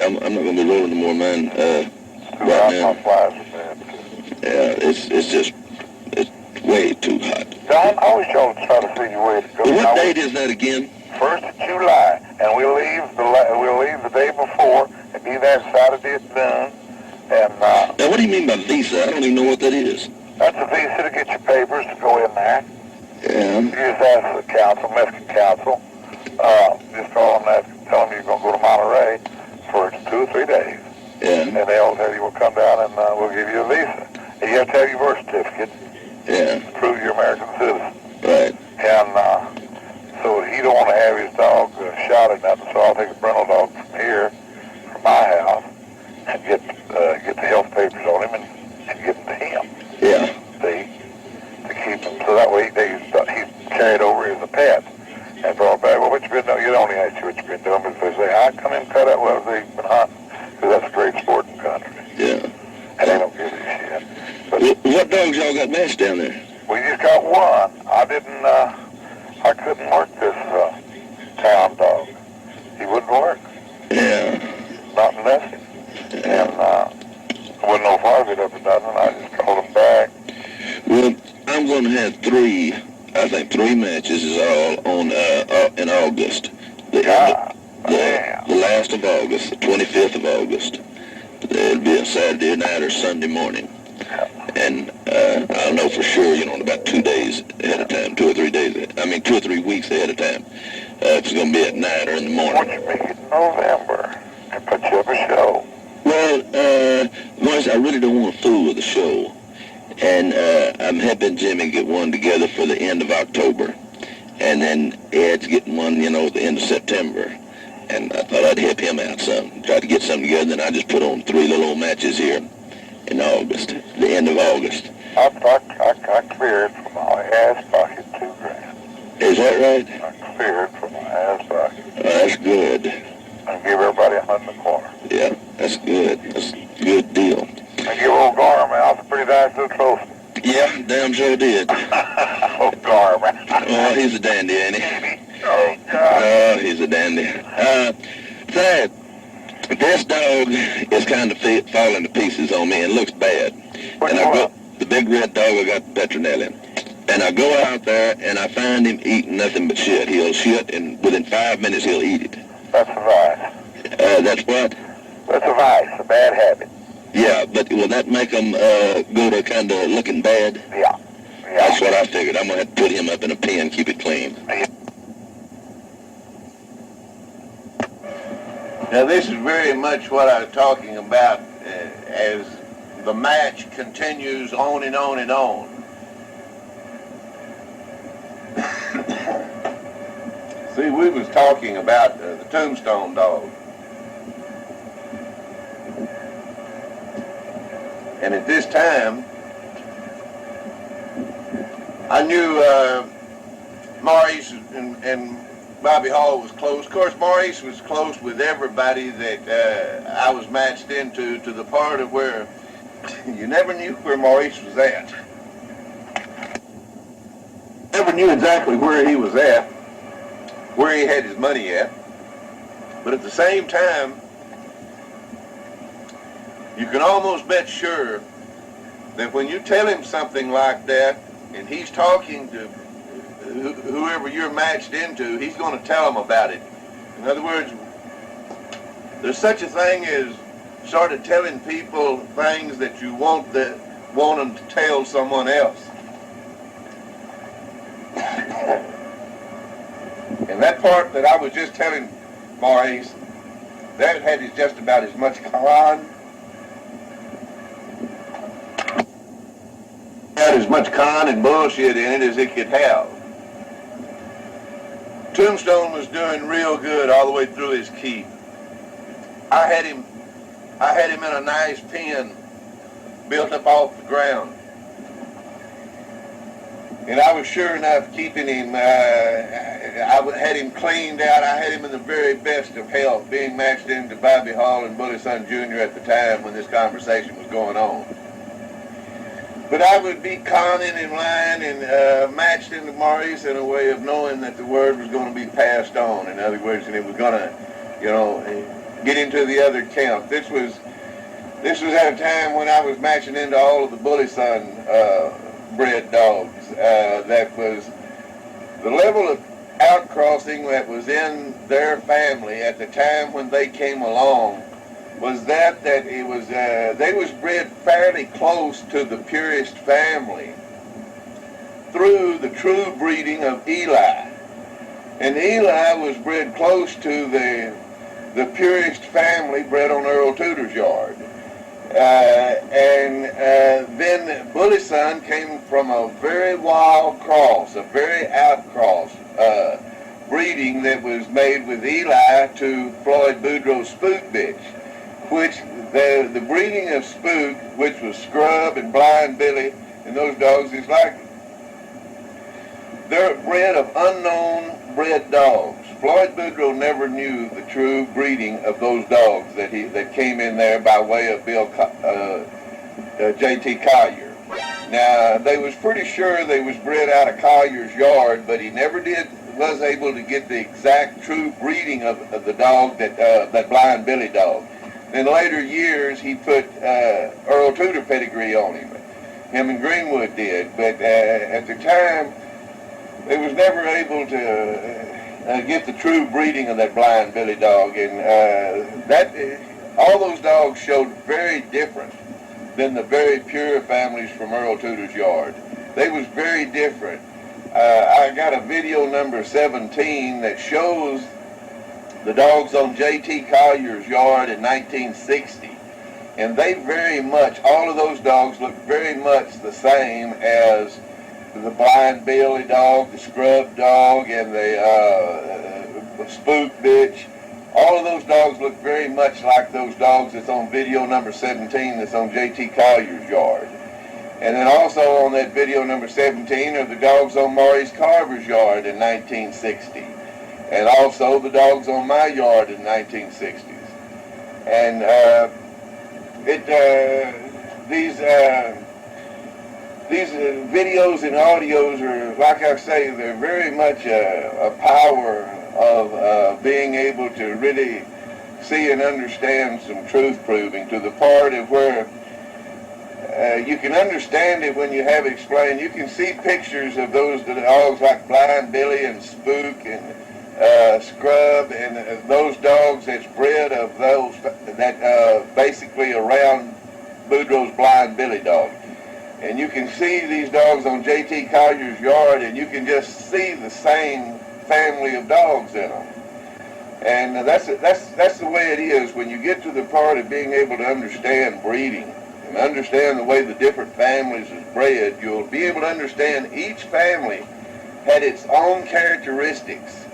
I'm not going to be rolling no more, man. Right now. Yeah, it's way too hot. Don, I always try to figure a way to go. Well, what date is that again? 1st of July, and we'll leave the day before and be there Saturday at noon. And now, what do you mean by visa? I don't even know what that is. That's a visa to get your papers to go in there. Yeah. You just ask the council, Mexican council. Just call them that, tell them you're going to go to Monterey for 2 or 3 days. Yeah. And they'll tell you we'll come down and we'll give you a visa. And you have to have your birth certificate. Yeah. To prove you're American citizen. Right. And so he don't want to have his dog shot at nothing, so I'll take a brindle dog from here, from my house, and get the health papers on him and give them to him. Yeah. See, to keep him, so that way he's carried over as a pet. And brought back, well, what you been doing? You don't ask you what you been doing, but if they say, I come in and cut out well, they've been hunting, because that's a great sporting country. Yeah. And they don't give a shit. But what dogs y'all got matched down there? we just got one. I couldn't work this town dog. He wouldn't work. Yeah. Not unless him. And I wouldn't know if I get up or nothing. I just called him back. Well, I'm going to have three matches is all on in August. The last of August, the 25th of August. It'll be a Saturday night or Sunday morning. And I'll know for sure, in about 2 days ahead of time, 2 or 3 days, 2 or 3 weeks ahead of time. If it's going to be at night or in the morning. Why don't you make it November and put you up a show? Well, Maurice, I really don't want to fool with the show. And I'm helping Jimmy get one together for the end of October. And then Ed's getting one, at the end of September. And I thought I'd help him out some. Try to get something together, and I just put on 3 little old matches here in August, the end of August. I cleared from my ass pocket $2,000. Is that right? I cleared from my ass pocket. That's good. And give everybody $125. Yeah, that's good. That's a good deal. And give old Garner a pretty nice little trophy. Yeah, damn sure did. Old Garner. Oh, he's a dandy, ain't he? Oh, God. Oh, he's a dandy. Thad, this dog is kind of falling to pieces on me and looks bad. The big red dog I got Petronelli. And I go out there and I find him eating nothing but shit. He'll shit and within 5 minutes he'll eat it. That's a vice. That's what? That's a vice, a bad habit. Yeah, but will that make him go to kind of looking bad? Yeah. That's what I figured. I'm going to have to put him up in a pen, keep it clean. Now, this is very much what I was talking about as the match continues on and on and on. See, we was talking about the Tombstone dog. And at this time, I knew Maurice and Bobby Hall was close. Of course, Maurice was close with everybody that I was matched into, to the part of where you never knew where Maurice was at. Never knew exactly where he was at, where he had his money at. But at the same time, you can almost bet sure that when you tell him something like that, and he's talking to whoever you're matched into, he's going to tell them about it. In other words, there's such a thing as sort of telling people things that you want them to tell someone else. And that part that I was just telling Maurice, that had just about as much con. Had as much con and bullshit in it as it could have. Tombstone was doing real good all the way through his keep. I had him in a nice pen built up off the ground. And I was sure enough keeping him, I had him cleaned out. I had him in the very best of health, being matched into Bobby Hall and Bully Son Jr. at the time when this conversation was going on. But I would be conning and lying and matched into Maurice in a way of knowing that the word was going to be passed on. In other words, and it was going to, get into the other count. This was at a time when I was matching into all of the Bully Son bred dogs. That was the level of outcrossing that was in their family at the time when they came along was that it was they was bred fairly close to the purest family through the true breeding of Eli. And Eli was bred close to the purest family bred on Earl Tudor's yard. Then Bully Son came from a very wild cross, a very outcross breeding that was made with Eli to Floyd Boudreaux's Spook bitch, which the breeding of Spook, which was Scrub and Blind Billy, and those dogs is like they're bred of unknown bred dogs. Floyd Boudreaux never knew the true breeding of those dogs that came in there by way of J.T. Collier. Now, they was pretty sure they was bred out of Collier's yard, but he never was able to get the exact true breeding of the dog, that Blind Billy dog. In later years, he put Earl Tudor pedigree on him. Him and Greenwood did, but at the time, they was never able to get the true breeding of that Blind Billy dog, and all those dogs showed very different than the very pure families from Earl Tudor's yard. They was very different. I got a video number 17 that shows the dogs on J.T. Collier's yard in 1960, and they very much, all of those dogs look very much the same as the Blind Billy dog, the Scrub dog, and the Spook bitch. All of those dogs look very much like those dogs that's on video number 17 that's on J.T. Collier's yard. And then also on that video number 17 are the dogs on Maurice Carver's yard in 1960. And also the dogs on my yard in 1960s. And these videos and audios are, like I say, they're very much a power of being able to really see and understand some truth proving to the part of where you can understand it when you have it explained. You can see pictures of those dogs like Blind Billy and Spook and Scrub and those dogs that's bred of those that basically around Boudreaux's Blind Billy dog. And you can see these dogs on J.T. Collier's yard, and you can just see the same family of dogs in them. And that's the way it is when you get to the part of being able to understand breeding and understand the way the different families is bred. You'll be able to understand each family had its own characteristics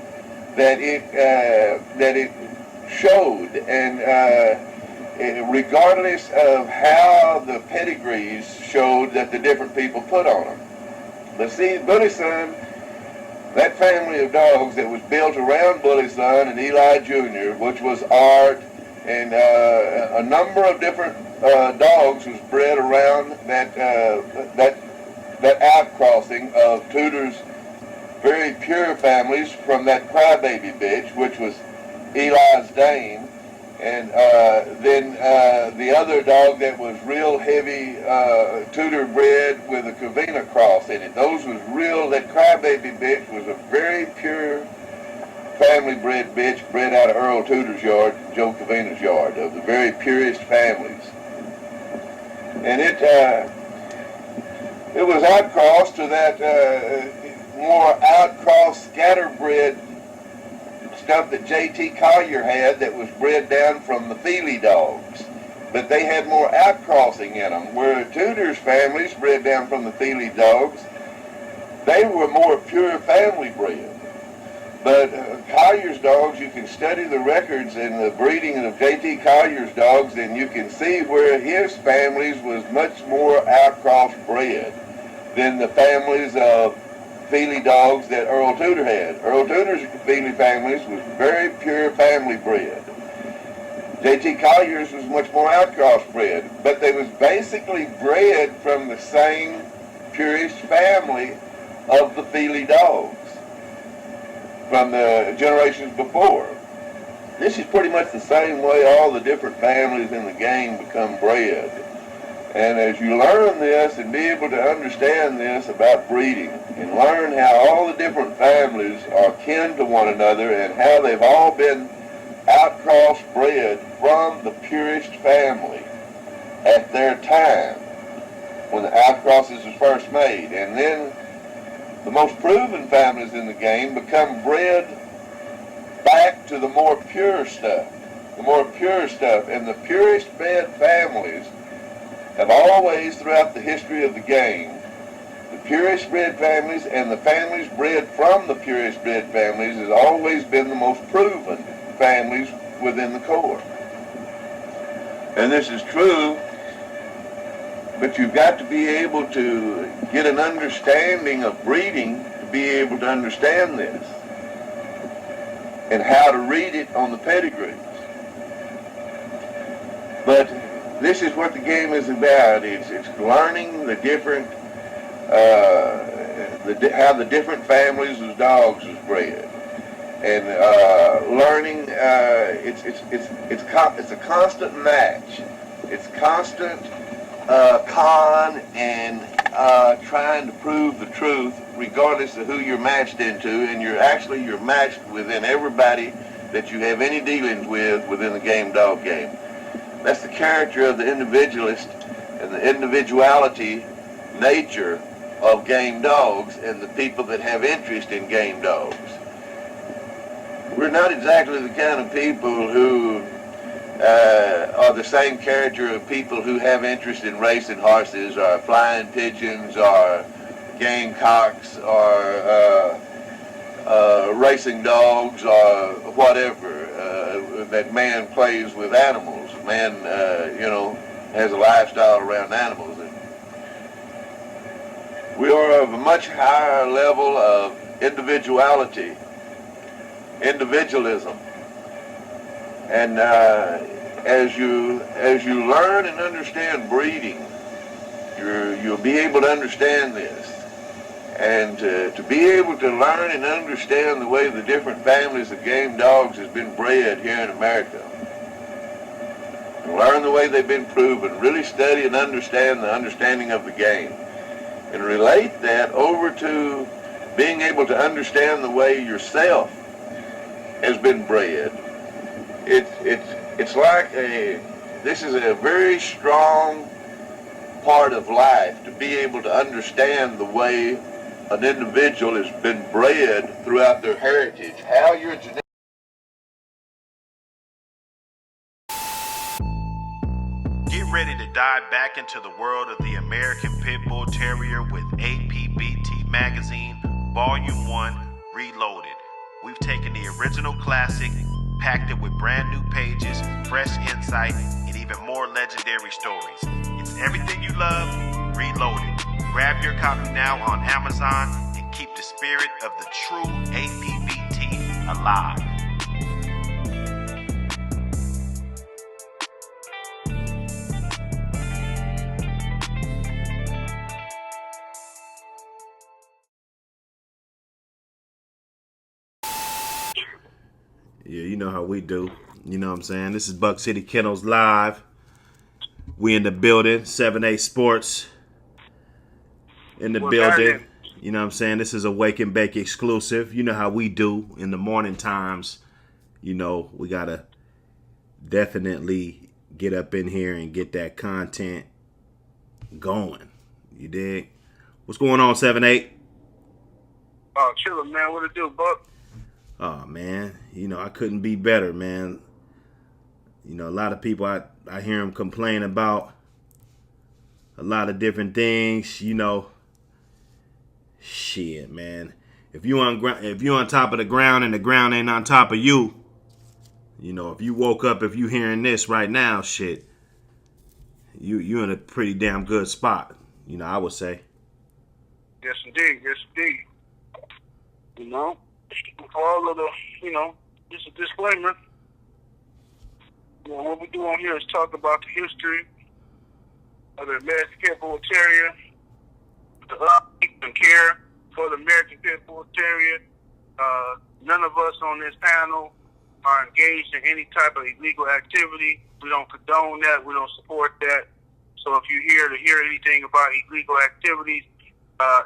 that it showed, and regardless of how the pedigrees showed that the different people put on them. But see, Bully Son, that family of dogs that was built around Bully Son and Eli Jr., which was Art, and a number of different dogs was bred around that outcrossing of Tudor's very pure families from that crybaby bitch, which was Eli's Dane. And then the other dog that was real heavy Tudor bred with a Covina cross in it. Those was real, that crybaby bitch was a very pure family bred bitch bred out of Earl Tudor's yard, Joe Covina's yard, of the very purest families. And it was outcrossed to that more outcrossed scatterbred stuff that J.T. Collier had that was bred down from the Feely dogs. But they had more outcrossing in them, where Tudor's families bred down from the Feely dogs, they were more pure family bred. But Collier's dogs, you can study the records and the breeding of J.T. Collier's dogs, and you can see where his families was much more outcross bred than the families of Feely dogs that Earl Tudor had. Earl Tudor's Feely families was very pure family bred. J.T. Collier's was much more outcross bred, but they was basically bred from the same purest family of the Feely dogs from the generations before. this is pretty much the same way all the different families in the game become bred. And as you learn this and be able to understand this about breeding and learn how all the different families are kin to one another and how they've all been outcross bred from the purest family at their time when the outcrosses was first made. And then the most proven families in the game become bred back to the more pure stuff. The more pure stuff. And the purest bred families have always, throughout the history of the game, the purest bred families and the families bred from the purest bred families has always been the most proven families within the Corps. And this is true, but you've got to be able to get an understanding of breeding to be able to understand this and how to read it on the pedigrees. But this is what the game is about. It's learning the different, how the different families of dogs was bred, and learning. It's a constant match. It's constant con and trying to prove the truth, regardless of who you're matched into, and you're matched within everybody that you have any dealings with within the game dog game. That's the character of the individualist and the individuality nature of game dogs and the people that have interest in game dogs. We're not exactly the kind of people who are the same character of people who have interest in racing horses or flying pigeons or gamecocks or racing dogs or whatever. That man plays with animals. Man, has a lifestyle around animals. And we are of a much higher level of individualism. And as you learn and understand breeding, you'll be able to understand this. And to be able to learn and understand the way the different families of game dogs has been bred here in America, and learn the way they've been proven, really study and understand the understanding of the game, and relate that over to being able to understand the way yourself has been bred. It's like this is a very strong part of life, to be able to understand the way an individual has been bred throughout their heritage, how your genetic. Get ready to dive back into the world of the American Pit Bull Terrier with APBT Magazine, Volume 1, Reloaded. We've taken the original classic, packed it with brand new pages, fresh insight, and even more legendary stories. It's everything you love, reloaded. Grab your copy now on Amazon and keep the spirit of the true APBT alive. Yeah, you know how we do. You know what I'm saying? This is Buck City Kennels Live. We in the building. 7-8 Sports in the building. You know what I'm saying? This is a Wake and Bake exclusive. You know how we do in the morning times. You know, we got to definitely get up in here and get that content going. You dig? What's going on, 7-8? Oh, chillin', man. What it do, Buck? Oh, man. You know, I couldn't be better, man. You know, a lot of people, I hear them complain about a lot of different things, you know. Shit, man. If you on top of the ground and the ground ain't on top of you, you know, if you woke up, if you hearing this right now, shit, you in a pretty damn good spot, you know, I would say. Yes, indeed. Yes, indeed. You know, for all of the, you know, just a disclaimer. You know, what we do on here is talk about the history of the American Pit Bull Terrier, the upkeep and care for the American Pit Bull Terrier. None of us on this panel are engaged in any type of illegal activity. We don't condone that. We don't support that. So if you hear anything about illegal activities,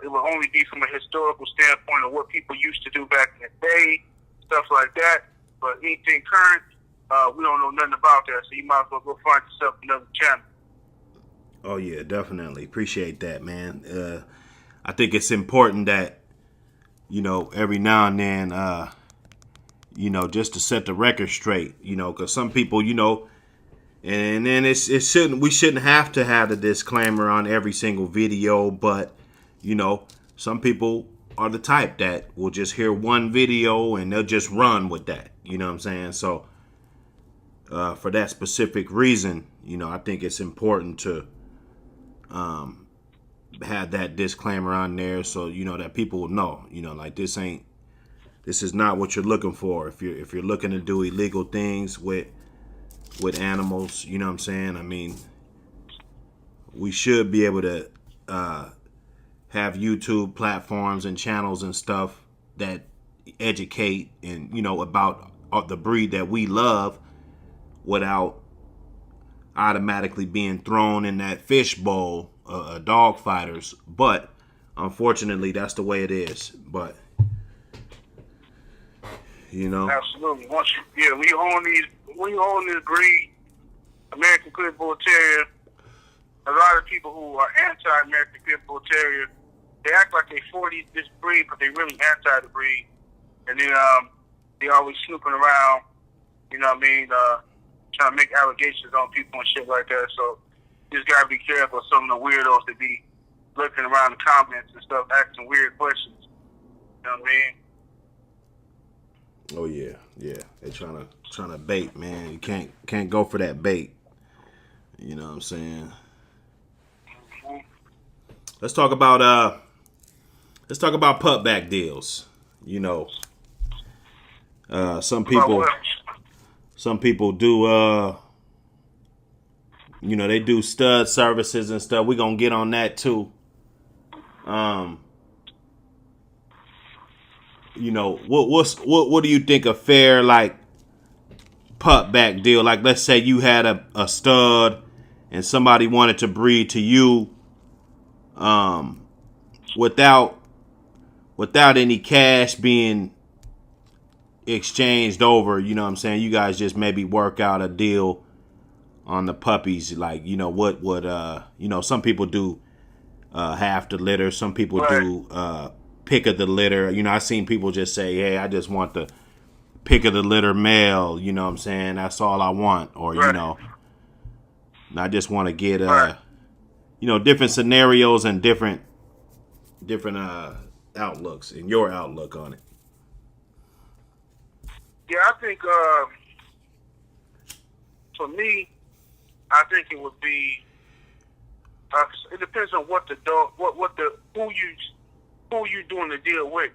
it will only be from a historical standpoint of what people used to do back in the day, stuff like that. But anything current, we don't know nothing about that. So you might as well go find yourself another channel. Oh yeah, definitely. Appreciate that, man. I think it's important that, every now and then, just to set the record straight, because some people, and then we shouldn't have to have the disclaimer on every single video, but, some people are the type that will just hear one video and they'll just run with that. You know what I'm saying? So, for that specific reason, I think it's important to have that disclaimer on there so, that people will know, like this is not what you're looking for. If you're looking to do illegal things with animals, you know what I'm saying? I mean, we should be able to have YouTube platforms and channels and stuff that educate and, about the breed that we love without automatically being thrown in that fishbowl dog fighters. But unfortunately, that's the way it is. But Absolutely. When you own this breed, American Pit Bull Terrier, a lot of people who are anti-American Pit Bull Terrier, they act like they for this breed, but they really anti the breed. And then they always snooping around, trying to make allegations on people and shit like that. So you just gotta be careful of some of the weirdos that be looking around the comments and stuff, asking weird questions. You know what I mean? Oh yeah. They trying to bait, man. You can't go for that bait. You know what I'm saying? Mm-hmm. Let's talk about putback deals. Some people do they do stud services and stuff. We're gonna get on that too. What do you think a fair putback deal? Like, let's say you had a stud and somebody wanted to breed to you without any cash being exchanged over, you know what I'm saying? You guys just maybe work out a deal on the puppies. Like, what would some people do half the litter, some people do pick of the litter. I seen people just say, hey, I just want the pick of the litter male, you know what I'm saying? That's all I want. Or, I just want to get, different scenarios and different outlooks and your outlook on it. Yeah, I think for me, I think it would be. It depends on what the dog, who you doing the deal with.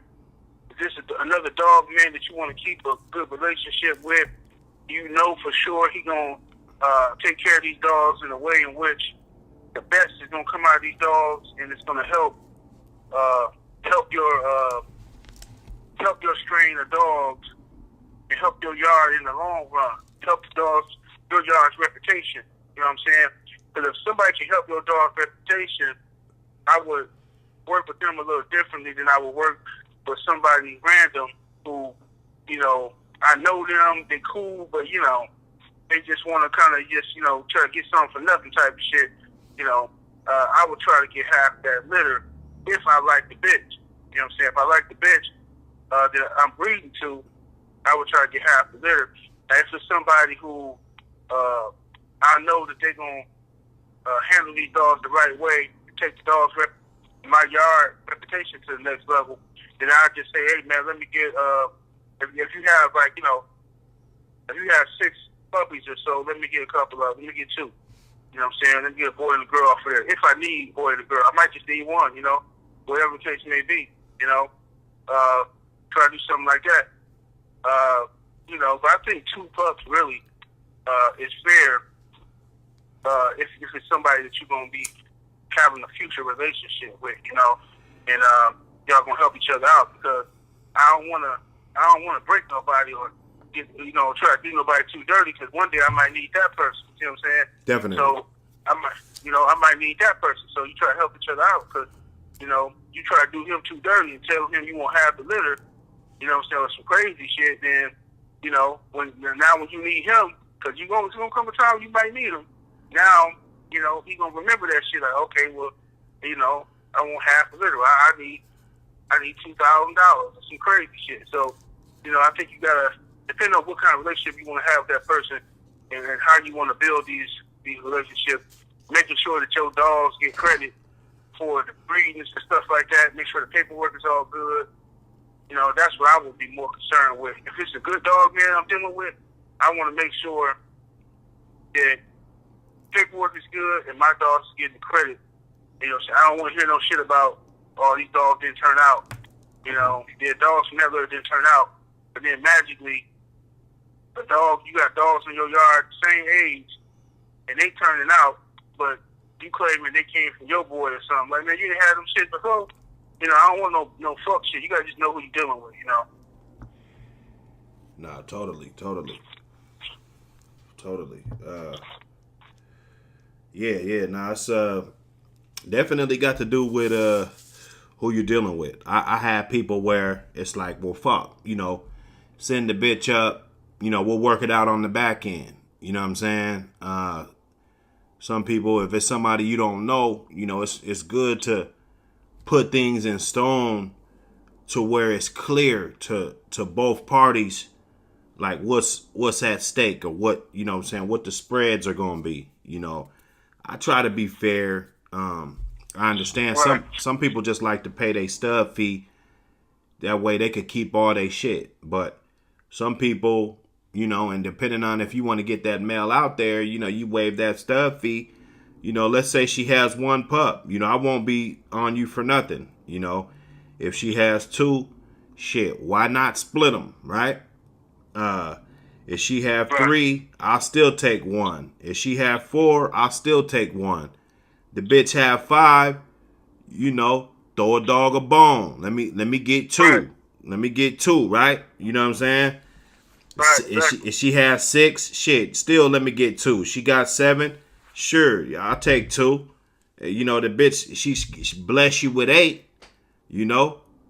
Is this another dog man that you want to keep a good relationship with? For sure he gonna take care of these dogs in a way in which the best is gonna come out of these dogs, and it's gonna help your strain of dogs and help your yard in the long run. Help your yard's reputation. You know what I'm saying? Because if somebody can help your dog's reputation, I would work with them a little differently than I would work with somebody random who, I know them, they cool, but, they just want to kind of just, try to get something for nothing type of shit. I would try to get half that litter if I like the bitch. You know what I'm saying? If I like the bitch that I'm breeding to, I would try to get half the litter. Now, if it's somebody who I know that they're going to handle these dogs the right way, take the dog's my yard reputation to the next level, then I'll just say, hey, man, let me get, if you have, if you have 6 puppies or so, let me get a couple of them. Let me get 2. You know what I'm saying? Let me get a boy and a girl off of there. If I need a boy and a girl, I might just need one, whatever the case may be, try to do something like that. But I think 2 pups really is fair if it's somebody that you're going to be having a future relationship with, and y'all going to help each other out, because I don't want to break nobody or try to do nobody too dirty, because one day I might need that person. You know what I'm saying? Definitely. So I might need that person. So you try to help each other out, because you try to do him too dirty and tell him you won't have the litter. You know what I'm saying? With some crazy shit. Then when you need him, because it's gonna come a time you might need him. Now he gonna remember that shit. Like, okay, well, I won't have the litter. I need $2,000 or some crazy shit. So, I think you gotta, depending on what kind of relationship you want to have with that person, and how you want to build these relationships, making sure that your dogs get credit for the breedings and stuff like that. Make sure the paperwork is all good. That's what I would be more concerned with. If it's a good dog man I'm dealing with, I want to make sure that paperwork is good and my dog's getting the credit. I don't want to hear no shit about, oh, these dogs didn't turn out. Their dogs from that litter didn't turn out. But then magically, you got dogs in your yard the same age, and they turning out, but you claiming they came from your boy or something. Like, man, you didn't have them shit before. I don't want no fuck shit. You gotta just know who you're dealing with, Nah, totally. Nah, it's definitely got to do with who you're dealing with. I have people where it's like, well, fuck, send the bitch up, we'll work it out on the back end. You know what I'm saying? Some people, if it's somebody you don't know, it's good to put things in stone to where it's clear to both parties, like what's at stake, or what, what the spreads are going to be. I try to be fair. I understand some people just like to pay their stub fee. That way they could keep all their shit. But some people, and depending on if you want to get that mail out there, you waive that stub fee. Let's say she has one pup. I won't be on you for nothing. If she has two, shit, why not split them, right? If she have three, I'll still take one. If she have four, I'll still take one. The bitch have five, throw a dog a bone. Let me get two. Right. Let me get two, right? You know what I'm saying? Right. If she has six, shit, still let me get two. She got seven, sure, I'll take two. The bitch, she bless you with 8.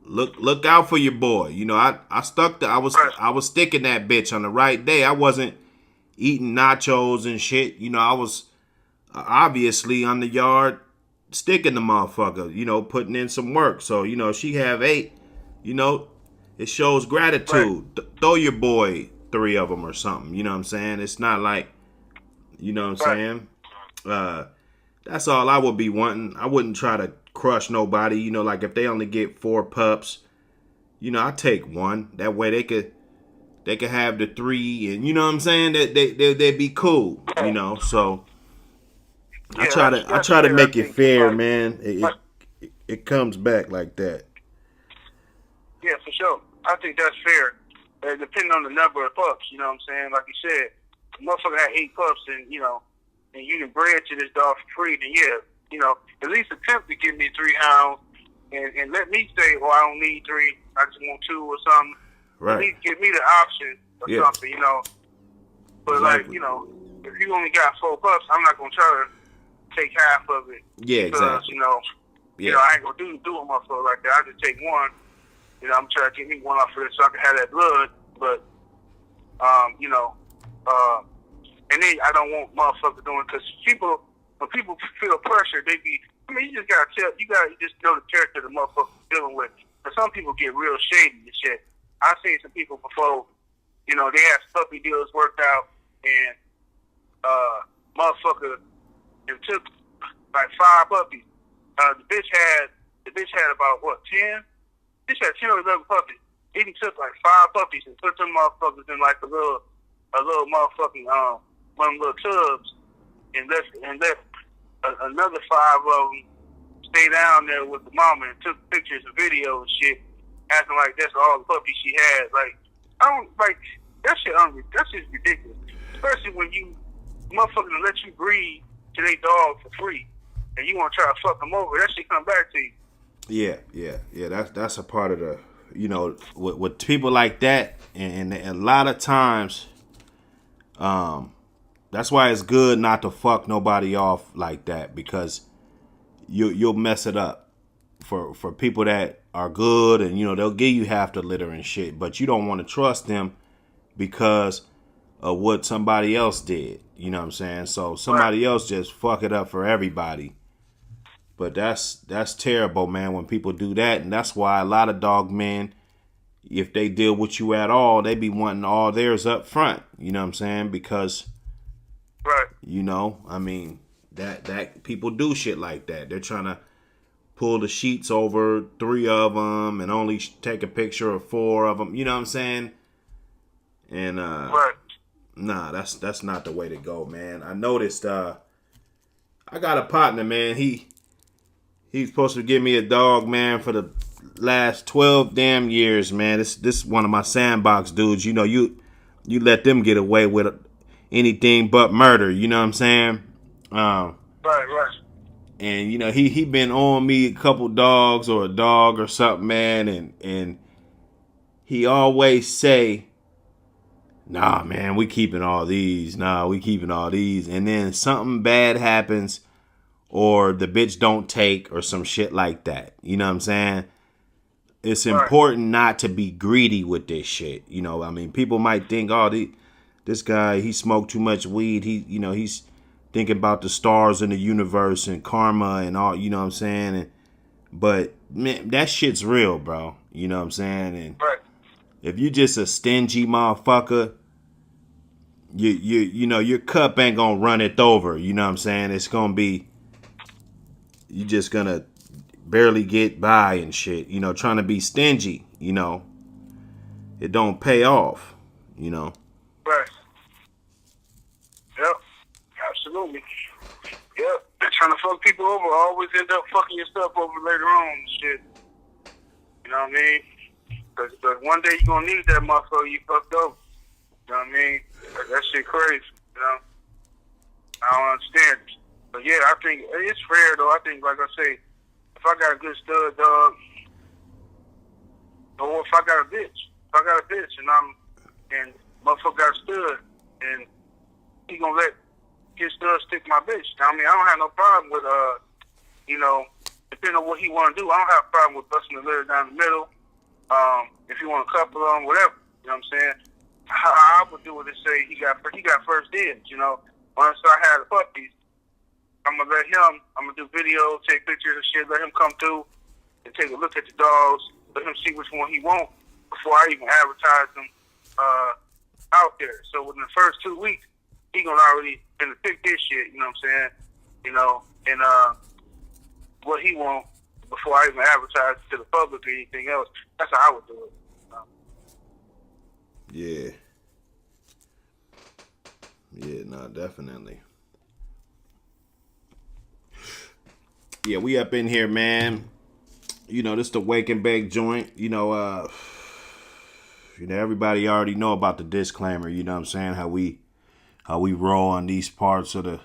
Look out for your boy. I was sticking that bitch on the right day. I wasn't eating nachos and shit. I was obviously on the yard sticking the motherfucker, putting in some work. So, she have 8, it shows gratitude. Right. Throw your boy 3 of them or something. You know what I'm saying? It's not like, you know what I'm saying? That's all I would be wanting. I wouldn't try to crush nobody. Like if they only get 4 pups, I take 1. That way they could have the 3, and you know what I'm saying? They'd be cool. So I try to make it fair, man. It comes back like that. Yeah, for sure. I think that's fair. Depending on the number of pups, you know what I'm saying? Like you said, the motherfucker had 8 pups, and you can bred to this dog for free, then at least attempt to give me 3 hounds, and let me say, I don't need 3, I just want 2 or something. Right. At least give me the option or something, But exactly. If you only got 4 pups, I'm not gonna try to take half of it. Yeah, because, exactly. I ain't gonna do a motherfucker like that. I just take 1. I'm trying to get me 1 off of it so I can have that blood. But, and then I don't want motherfuckers doing, because when people feel pressure, you just gotta just know the character of the motherfucker you're dealing with. But some people get real shady and shit. I've seen some people before, they had puppy deals worked out, and motherfucker, it took like 5 puppies. The bitch had about 10? Bitch had 10 or 11 puppies. He took like 5 puppies and put them motherfuckers in like a little motherfucking one of them little tubs, and let another 5 of them stay down there with the mama and took pictures and videos and shit, acting like that's all the puppies she had. Like, I don't like that shit. That's just ridiculous. Especially when you motherfuckers let you breed to their dog for free, and you want to try to fuck them over. That shit come back to you. Yeah. That's a part of the you know, with people like that, and a lot of times, that's why it's good not to fuck nobody off like that, because you'll mess it up for people that are good, and you know they'll give you half the litter and shit, but you don't want to trust them because of what somebody else did. You know what I'm saying? So somebody else just fuck it up for everybody. But that's terrible, man, when people do that. And that's why a lot of dog men, if they deal with you at all, they be wanting all theirs up front. You know what I'm saying? Because, you know, I mean, that people do shit like that. They're trying to pull the sheets over 3 of them and only take a picture of 4 of them. You know what I'm saying? And nah, that's not the way to go, man. I noticed I got a partner, man. He's supposed to give me a dog, man, for the last 12 damn years, man. This is one of my sandbox dudes. You know, you let them get away with anything but murder. You know what I'm saying? Right. And you know, he been on me a couple dogs or a dog or something, man, and he always say, "Nah, man, we keeping all these. Nah, we keeping all these." And then something bad happens, or the bitch don't take, or some shit like that. You know what I'm saying? It's important not to be greedy with this shit. You know, I mean, people might think, "Oh, this guy, he smoked too much weed. He's thinking about the stars in the universe and karma and all." You know what I'm saying? But man, that shit's real, bro. You know what I'm saying? And if you just a stingy motherfucker, you know your cup ain't gonna run it over. You know what I'm saying? It's gonna be, you just gonna barely get by and shit. You know, trying to be stingy, you know, it don't pay off, you know. Right. Yep. Absolutely. Yep. Trying to fuck people over always end up fucking your stuff over later on and shit. You know what I mean? Because one day you're going to need that motherfucker you fucked over. You know what I mean? That shit crazy, you know? I don't understand. But yeah, I think it's fair though. I think, like I say, if I got a good stud dog, or if I got a bitch, and motherfucker got a stud, and he gonna let his stud stick my bitch. I mean, I don't have no problem with, you know, depending on what he want to do. I don't have a problem with busting the litter down the middle. If you want to couple them, whatever. You know what I'm saying? How I would do it is say he got first dibs. You know, once I had the puppies, I'm gonna do videos, take pictures and shit, let him come through and take a look at the dogs, let him see which one he wants before I even advertise them out there. So within the first 2 weeks, he gonna already finna pick this shit, you know what I'm saying? You know, and what he want before I even advertise it to the public or anything else. That's how I would do it. Yeah. Yeah, no, definitely. Yeah, we up in here, man. You know, this the wake and bake joint. You know, everybody already know about the disclaimer, you know what I'm saying? How we roll on these parts of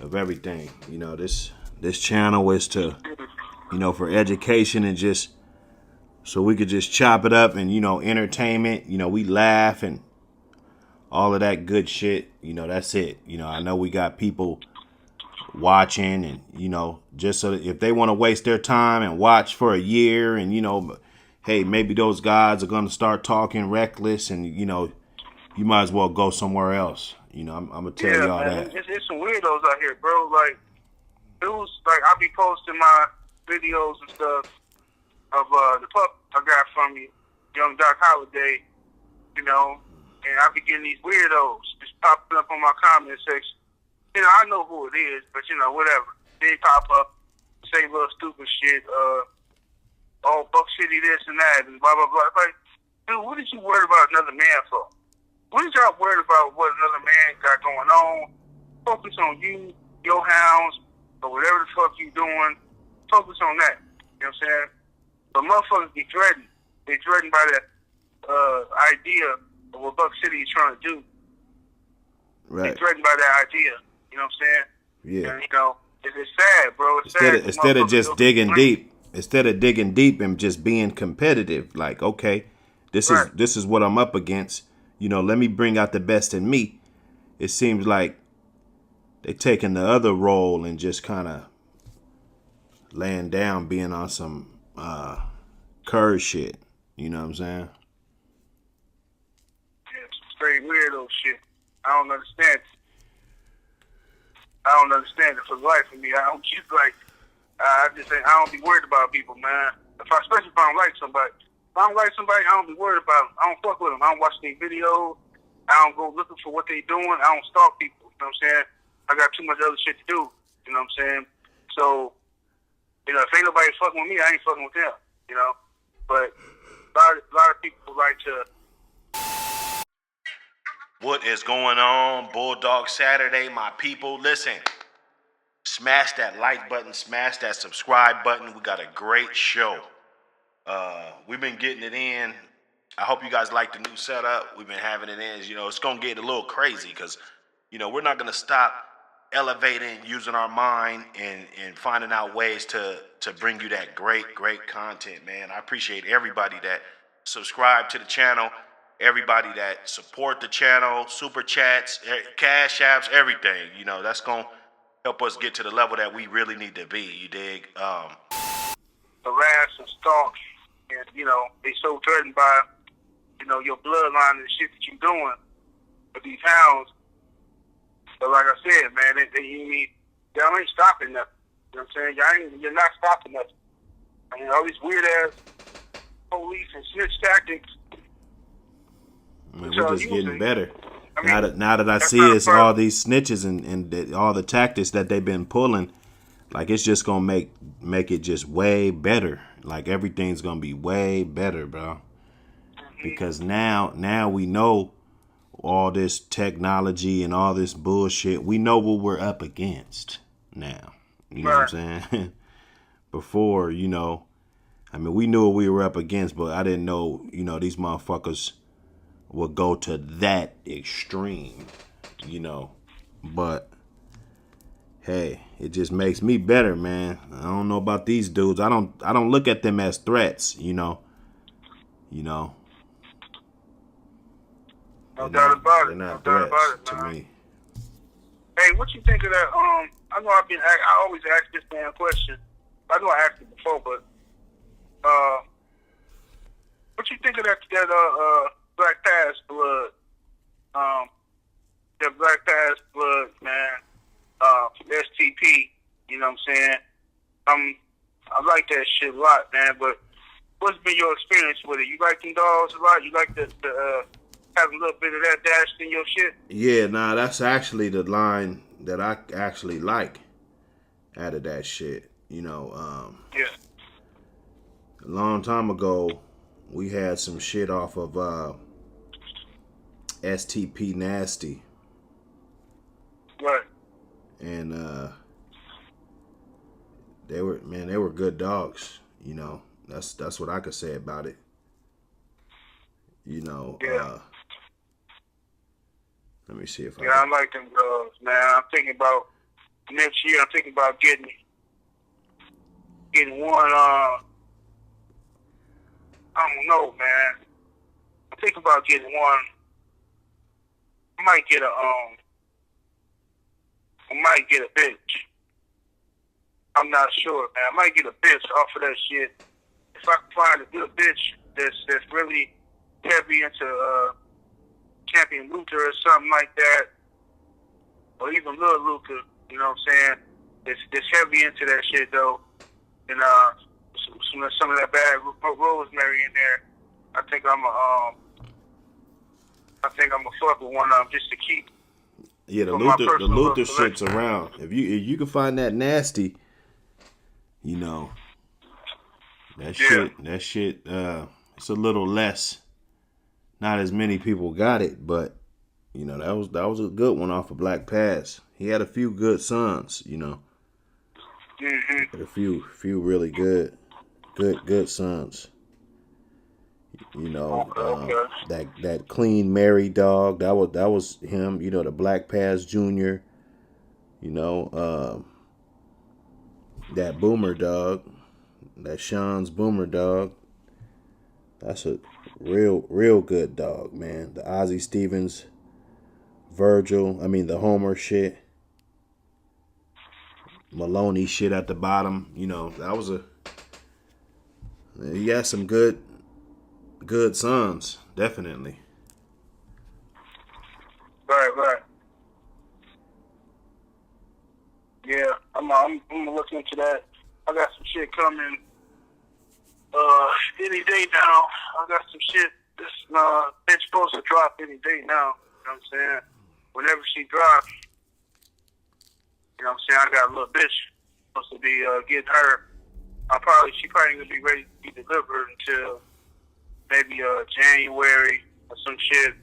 everything. You know, this channel is to, you know, for education and just so we could just chop it up and, you know, entertainment. You know, we laugh and all of that good shit. You know, that's it. You know, I know we got people watching, and you know, just so that if they want to waste their time and watch for a year, and you know, hey, maybe those guys are gonna start talking reckless, and you know, you might as well go somewhere else. You know, I'm gonna tell y'all man, that. It's some weirdos out here, bro. Like, dudes, like I be posting my videos and stuff of the pup I got from you, young Doc Holliday, you know, and I be getting these weirdos just popping up on my comment section. You know, I know who it is, but you know, whatever. They pop up, say little stupid shit, oh, Buck City this and that, and blah, blah, blah. Like, dude, what did you worry about another man for? What did y'all worried about what another man got going on? Focus on you, your hounds, or whatever the fuck you doing. Focus on that. You know what I'm saying? But motherfuckers be threatened. They threatened by that idea of what Buck City is trying to do. Right. They threatened by that idea. You know what I'm saying? Yeah. And, you know, it's sad, bro. It's sad. Instead of just digging deep. instead of digging deep and just being competitive, like, okay, this is what I'm up against. You know, let me bring out the best in me. It seems like they taking the other role and just kind of laying down, being on some curve shit. You know what I'm saying? Yeah, some straight weirdo shit. I don't understand it. I don't understand it for the life of me. I don't just like. I just say I don't be worried about people, man. Especially if I don't like somebody. If I don't like somebody, I don't be worried about them. I don't fuck with them. I don't watch their videos. I don't go looking for what they doing. I don't stalk people. You know what I'm saying? I got too much other shit to do. You know what I'm saying? So, you know, if ain't nobody fucking with me, I ain't fucking with them. You know? But a lot of people like to. What is going on, Bulldog Saturday, my people? Listen, smash that like button, smash that subscribe button. We got a great show. We've been getting it in. I hope you guys like the new setup. We've been having it in. You know, it's going to get a little crazy because, you know, we're not going to stop elevating, using our mind, and finding out ways to bring you that great content, man. I appreciate everybody that subscribe to the channel. Everybody that support the channel, super chats, cash apps, everything. You know, that's going to help us get to the level that we really need to be. You dig? Harass and stalk, and, you know, they so threatened by, you know, your bloodline and shit that you're doing with these hounds. But like I said, man, y'all ain't stopping nothing. You know what I'm saying? You're not stopping nothing. I mean, all these weird-ass police and snitch tactics. I mean, we're just getting better. I mean, now that I see it's all these snitches and all the tactics that they've been pulling, like it's just gonna make it just way better. Like everything's gonna be way better, bro. Because now we know all this technology and all this bullshit. We know what we're up against now. You know what I'm saying? Before, you know, I mean, we knew what we were up against, but I didn't know, you know, these motherfuckers would go to that extreme, you know. But hey, it just makes me better, man. I don't know about these dudes. I don't look at them as threats, you know. No doubt about it. They're not No doubt about it, to man. me. Hey, what you think of that? I know I always ask this damn question. I know I asked it before, but what you think of that Black Pass blood? That Black Pass blood, man. STP. You know what I'm saying? I like that shit a lot, man. But what's been your experience with it? You like them dogs a lot? You like the have a little bit of that dashed in your shit? Yeah, nah, that's actually the line that I actually like out of that shit. You know, yeah. A long time ago, we had some shit off of STP Nasty. Right. And they were good dogs. You know, that's what I could say about it. You know, yeah. Let me see if I like them dogs, man. I'm thinking about next year. I'm thinking about getting one. I don't know, man. I'm thinking about getting one. I might get a bitch. I'm not sure, man. I might get a bitch off of that shit. If I can find a good bitch that's really heavy into Champion Luther or something like that, or even Lil Luther, you know what I'm saying? It's heavy into that shit though, and some of that bad rosemary in there. I think I'm gonna fuck with one of them just to keep. Yeah, the Luther shit's around. If you can find that Nasty, you know, that shit. It's a little less. Not as many people got it, but you know that was a good one off of Black Pass. He had a few good sons, you know. Mm-hmm. Had a few really good sons. You know, Okay. that Clean Mary dog, that was him. You know, the Black Pass Jr. You know, that Boomer dog, That Sean's Boomer dog. That's a real good dog, man. The Ozzie Stevens, the Homer shit. Maloney shit at the bottom. That was he got some good sons, definitely. Right. Yeah, I'm gonna look into that. I got some shit coming any day now. I got some shit that's supposed to drop any day now. You know what I'm saying? Whenever she drops, you know what I'm saying, I got a little bitch supposed to be getting her. She probably ain't gonna be ready to be delivered until maybe January or some shit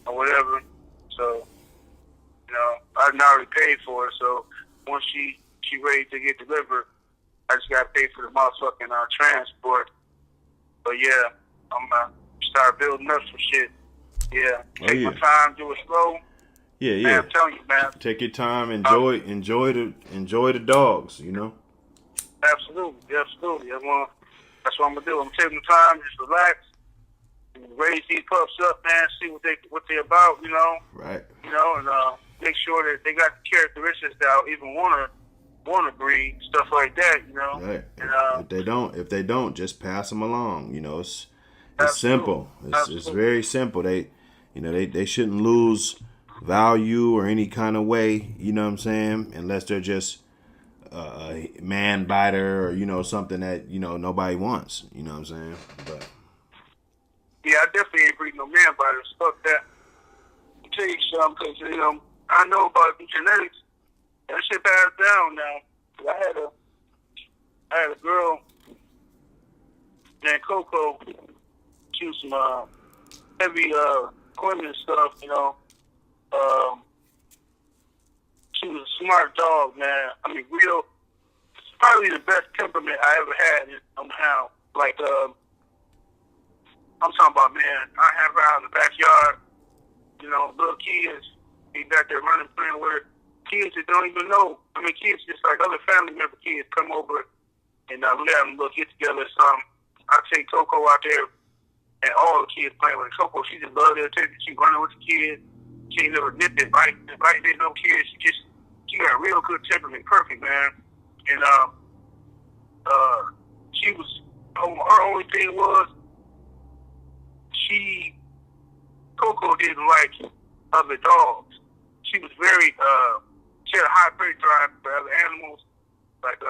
or whatever. So, I've already paid for her. So once she ready to get delivered, I just gotta pay for the motherfucking transport. But yeah, I'm gonna start building up some shit. Yeah, take my time, do it slow. Yeah. Man, I'm telling you, man. Take your time, enjoy the dogs. Absolutely. That's what I'm gonna do. I'm taking the time, just relax, and raise these pups up, man. See what they're about, Right. And make sure that they got the characteristics that I even wanna breed, stuff like that, Right. And If they don't, just pass them along. It's simple. It's very simple. They shouldn't lose value or any kind of way. You know what I'm saying? Unless they're just a man biter or something that nobody wants. You know what I'm saying? But yeah, I definitely ain't breeding no man biters. Fuck that. I'll tell you something, because I know about the genetics. That shit passed down now. I had a girl named Coco. She was some heavy equipment stuff, She was a smart dog, man. I mean, probably the best temperament I ever had somehow. Like, I'm talking about, man, I have her out in the backyard, little kids be back there running, playing with her. Kids that don't even know. I mean, kids just like other family member kids come over and we have them little get together or something. I take Coco out there and all the kids playing with her. Coco, she just loved the attention. She running with the kids. She ain't never nipped it, bite no kids. She got a real good temperament, perfect, man. And she was, her only thing was, Coco didn't like other dogs. She was very, she had a high prey drive for other animals. Like,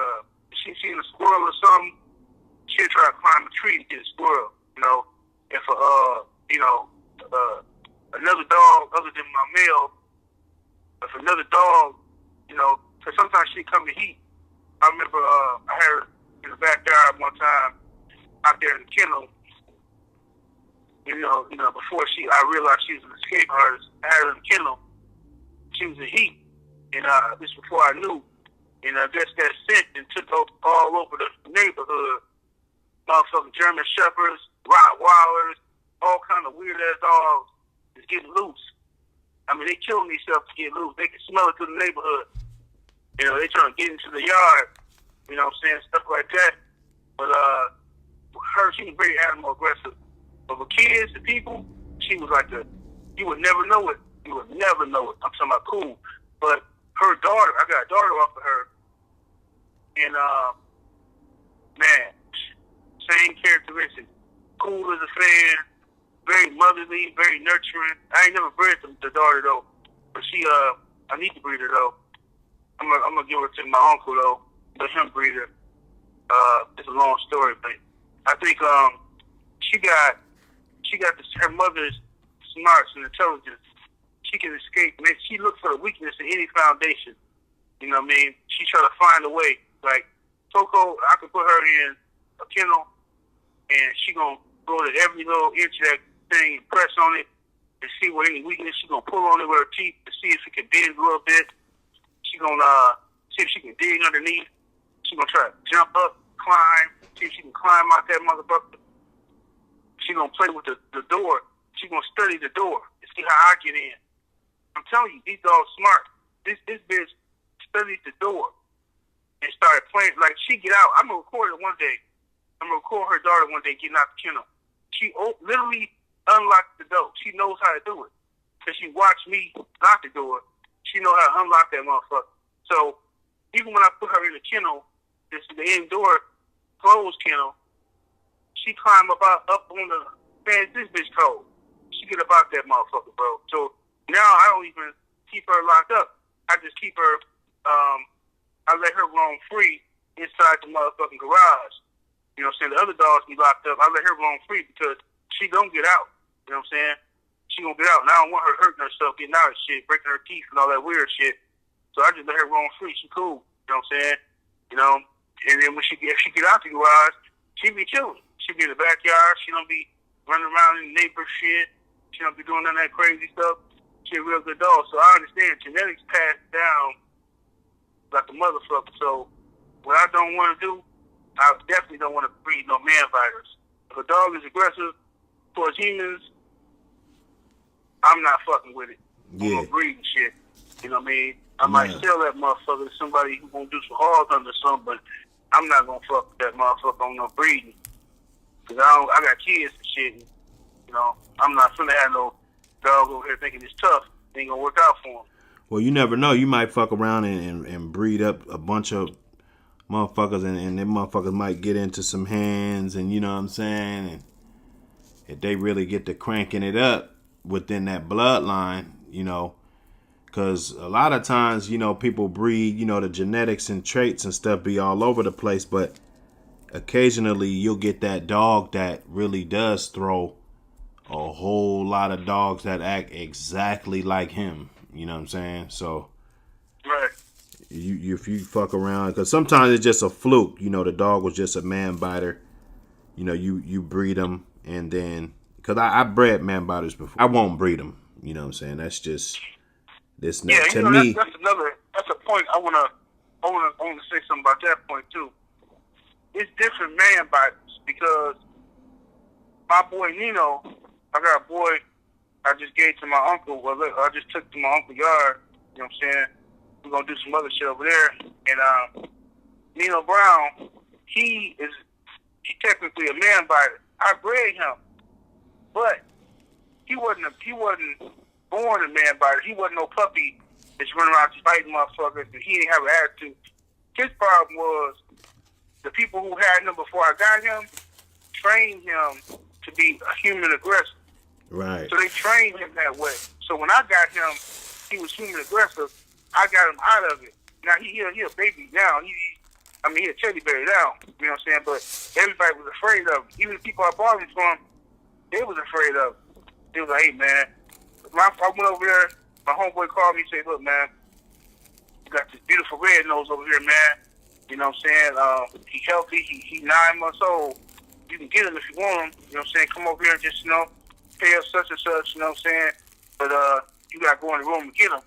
she seen a squirrel or something, she'd try to climb a tree to get a squirrel, If another dog other than my male, if another dog, because sometimes she'd come to heat. I remember I had her in the backyard one time out there in the kennel. Before I realized she was an escape artist, I had her in the kennel. She was in heat, and this before I knew. And I guess that scent and took all over the neighborhood. Motherfucking German Shepherds, Rottweilers, all kind of weird ass dogs is getting loose. I mean, they killing themselves to get loose. They can smell it through the neighborhood. They trying to get into the yard. You know what I'm saying? Stuff like that. But she was very animal aggressive. But for kids and people, she was like you would never know it. You would never know it. I'm talking about cool. But her daughter, I got a daughter off of her. And, man, same characteristics. Cool as a fan, very motherly, very nurturing. I ain't never bred the daughter, though. But I need to breed her, though. I'm gonna give her to my uncle, though. Let him breed her. It's a long story, but I think she got her mother's smarts and intelligence. She can escape. Man, she looks for the weakness in any foundation. You know what I mean? She try to find a way. Like Coco, I could put her in a kennel, and she gonna go to every little inch of that thing, press on it, and see where any weakness. She gonna pull on it with her teeth to see if it can bend a little bit. She gonna see if she can dig underneath. She gonna try to jump up, climb, see if she can climb out that motherfucker. She gonna play with the door. She gonna study the door and see how I get in. I'm telling you, these dogs smart. This bitch studied the door. and started playing. Like, she get out. I'm going to record it one day. I'm going to record her daughter one day getting out the kennel. She literally unlocked the door. She knows how to do it. Because she watched me lock the door. She knows how to unlock that motherfucker. So, even when I put her in the kennel, this is the indoor closed kennel, she climb up on the, man, this bitch cold. She get about that motherfucker, bro. So, now I don't even keep her locked up. I just keep her, I let her roam free inside the motherfucking garage. You know what I'm saying? The other dogs be locked up. I let her roam free because she don't get out. You know what I'm saying? She gonna get out. And I don't want her hurting herself, getting out of shit, breaking her teeth and all that weird shit. So I just let her roam free. She cool. You know what I'm saying? You know, and then if she get out the garage, she be chilling. She be in the backyard. She don't be running around in the neighbor shit. She don't be doing none of that crazy stuff. She a real good dog. So I understand genetics passed down like a motherfucker. So what I don't want to do, I definitely don't want to breed no man biters. If a dog is aggressive towards humans, I'm not fucking with it. I'm gonna breed and shit. You know what I mean? I might sell that motherfucker to somebody who gonna do some hard under something, but I'm not gonna fuck with that motherfucker on no breeding. Cause I got kids and shit. And, you know, I'm not finna have no dog over here thinking it's tough. It ain't gonna work out for him. Well, you never know. You might fuck around and breed up a bunch of motherfuckers, and them motherfuckers might get into some hands, and you know what I'm saying? And if they really get to cranking it up within that bloodline, you know, because a lot of times, you know, people breed, you know, the genetics and traits and stuff be all over the place, but occasionally you'll get that dog that really does throw a whole lot of dogs that act exactly like him. You know what I'm saying? So, right. You if you fuck around, because sometimes it's just a fluke. You know, the dog was just a man biter. You know, you breed them, and then because I bred man biters before, I won't breed them. You know what I'm saying? That's just this. Yeah, to you know, me, that's a point I wanna say something about that point too. It's different man biters because my boy Nino, I got a boy I just gave to my uncle. Well, I just took to my uncle's yard. You know what I'm saying? We're gonna do some other shit over there. And Nino Brown, he's technically a man biter. I bred him, but he wasn't born a man biter. He wasn't no puppy that's running around just biting motherfuckers, and he didn't have an attitude. His problem was the people who had him before I got him trained him to be a human aggressor. right? So they trained him that way. So when I got him, he was human aggressive. I got him out of it. Now he a baby now. He a teddy bear now. You know what I'm saying? But everybody was afraid of him. Even the people I bought him from, they was afraid of him. They was like, hey man, I went over there. My homeboy called me and said, look man, you got this beautiful red nose over here, man. You know what I'm saying? He's healthy. He's 9 months old. You can get him if you want him. You know what I'm saying? Come over here and just, you know, pay us such and such. You know what I'm saying? But you got to go in the room and get him.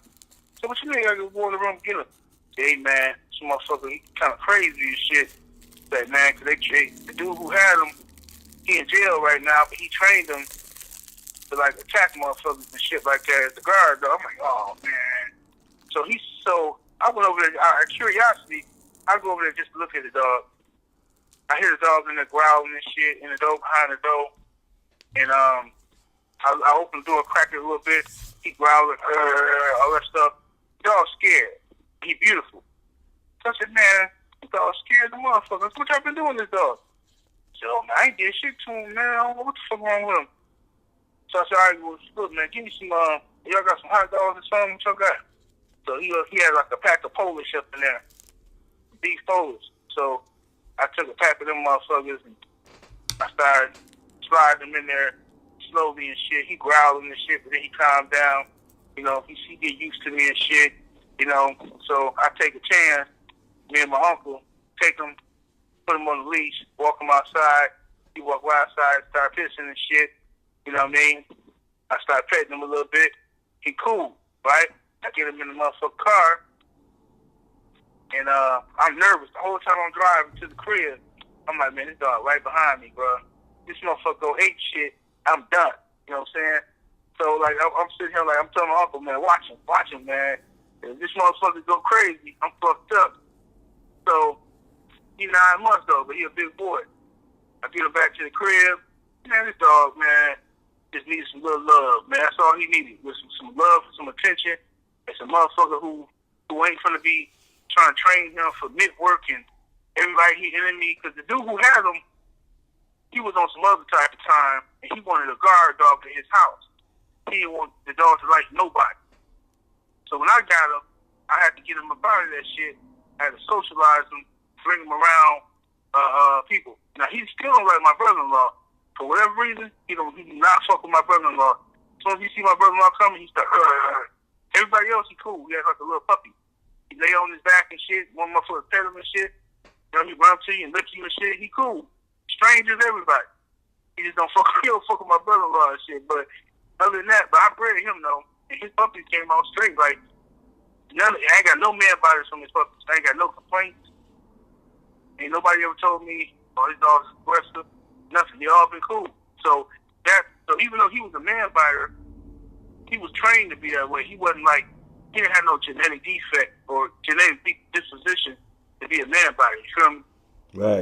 So what you mean I gotta go in the room and get him? Hey man, this motherfucker, he kind of crazy and shit. That man, cause the dude who had him, he in jail right now, but he trained him to like attack motherfuckers and shit like that at the guard though. I'm like, oh man. So I went over there out of curiosity. I go over there just to look at the dog. I hear the dog in there growling and shit, and the dog behind the door. And I open the door, crack it a little bit. He growling, all that stuff. The dog's scared. He beautiful. So I said, man, the dog's scared the motherfuckers. What y'all been doing to this dog? I said, oh man, I ain't did shit to him, man. I don't know what the fuck wrong with him. So I said, all right, well, look, man, give me some, y'all got some hot dogs or something? What y'all got? So he had like a pack of Polish up in there. Beef Polish. So I took a pack of them motherfuckers and I started sliding them in there slowly and shit. He growling and shit, but then he calmed down. You know, he get used to me and shit. You know, so I take a chance. Me and my uncle take him, put him on the leash, walk him outside. He walk right outside, start pissing and shit. You know what I mean? I start petting him a little bit. He cool, right? I get him in the motherfucking car. And I'm nervous the whole time I'm driving to the crib. I'm like, man, this dog right behind me, bro. This motherfucker go ape shit. I'm done. You know what I'm saying? So like I'm sitting here like I'm telling my uncle, man, watch him, man. If this motherfucker go crazy, I'm fucked up. So, he 9 months though, but he a big boy. I get him back to the crib. Man, this dog, man, just needed some little love, man. That's all he needed, was some love, some attention, and some motherfucker who ain't gonna be trying to train him for mid work and everybody he enemy. Because the dude who had him, he was on some other type of time, and he wanted a guard dog in his house. He didn't want the dog to like nobody. So when I got him, I had to get him up out of that shit. I had to socialize him, bring him around people. Now, he still don't like my brother-in-law. For whatever reason, he do not fuck with my brother-in-law. As soon as he see my brother-in-law coming, he start, everybody else, he cool. He acts like a little puppy. He lay on his back and shit. One motherfucker pet him and shit. You know, he run up to you and lick you and shit. He cool. Strangers, everybody. He just don't fuck with my brother-in-law and shit. But other than that, I bred him, though. And his puppies came out straight. Like, I ain't got no man biters from his puppies. I ain't got no complaints. Ain't nobody ever told me, oh, this dog's aggressive. Nothing. They all been cool. So even though he was a man biter, he was trained to be that way. He wasn't like, he didn't have no genetic defect or genetic disposition to be a man biter. You feel me?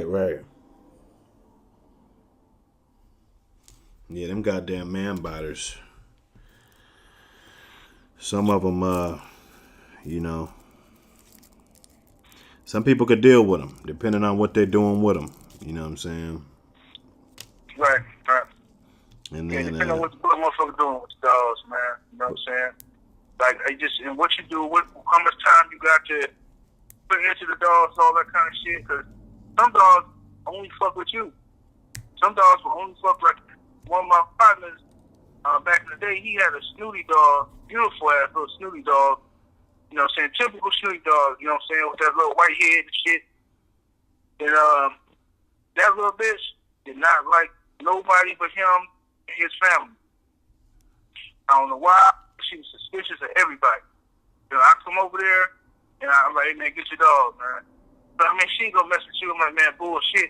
Right. Yeah, them goddamn man biters. Some of them, you know, some people could deal with them, depending on what they're doing with them. You know what I'm saying? Right. And Yeah, then, depending on what the motherfucker doing with the dogs, man. You know what I'm saying? Like, and what you do, how much time you got to put into the dogs, all that kind of shit. Because some dogs only fuck with you. Some dogs will only fuck like one of my partners. Back in the day, he had a snooty dog, beautiful ass little snooty dog. You know what I'm saying? Typical snooty dog, you know what I'm saying? With that little white head and shit. And that little bitch did not like nobody but him and his family. I don't know why. She was suspicious of everybody. You know, I come over there and I'm like, hey man, get your dog, man. But I mean, she ain't gonna mess with you. I'm like, man, bullshit.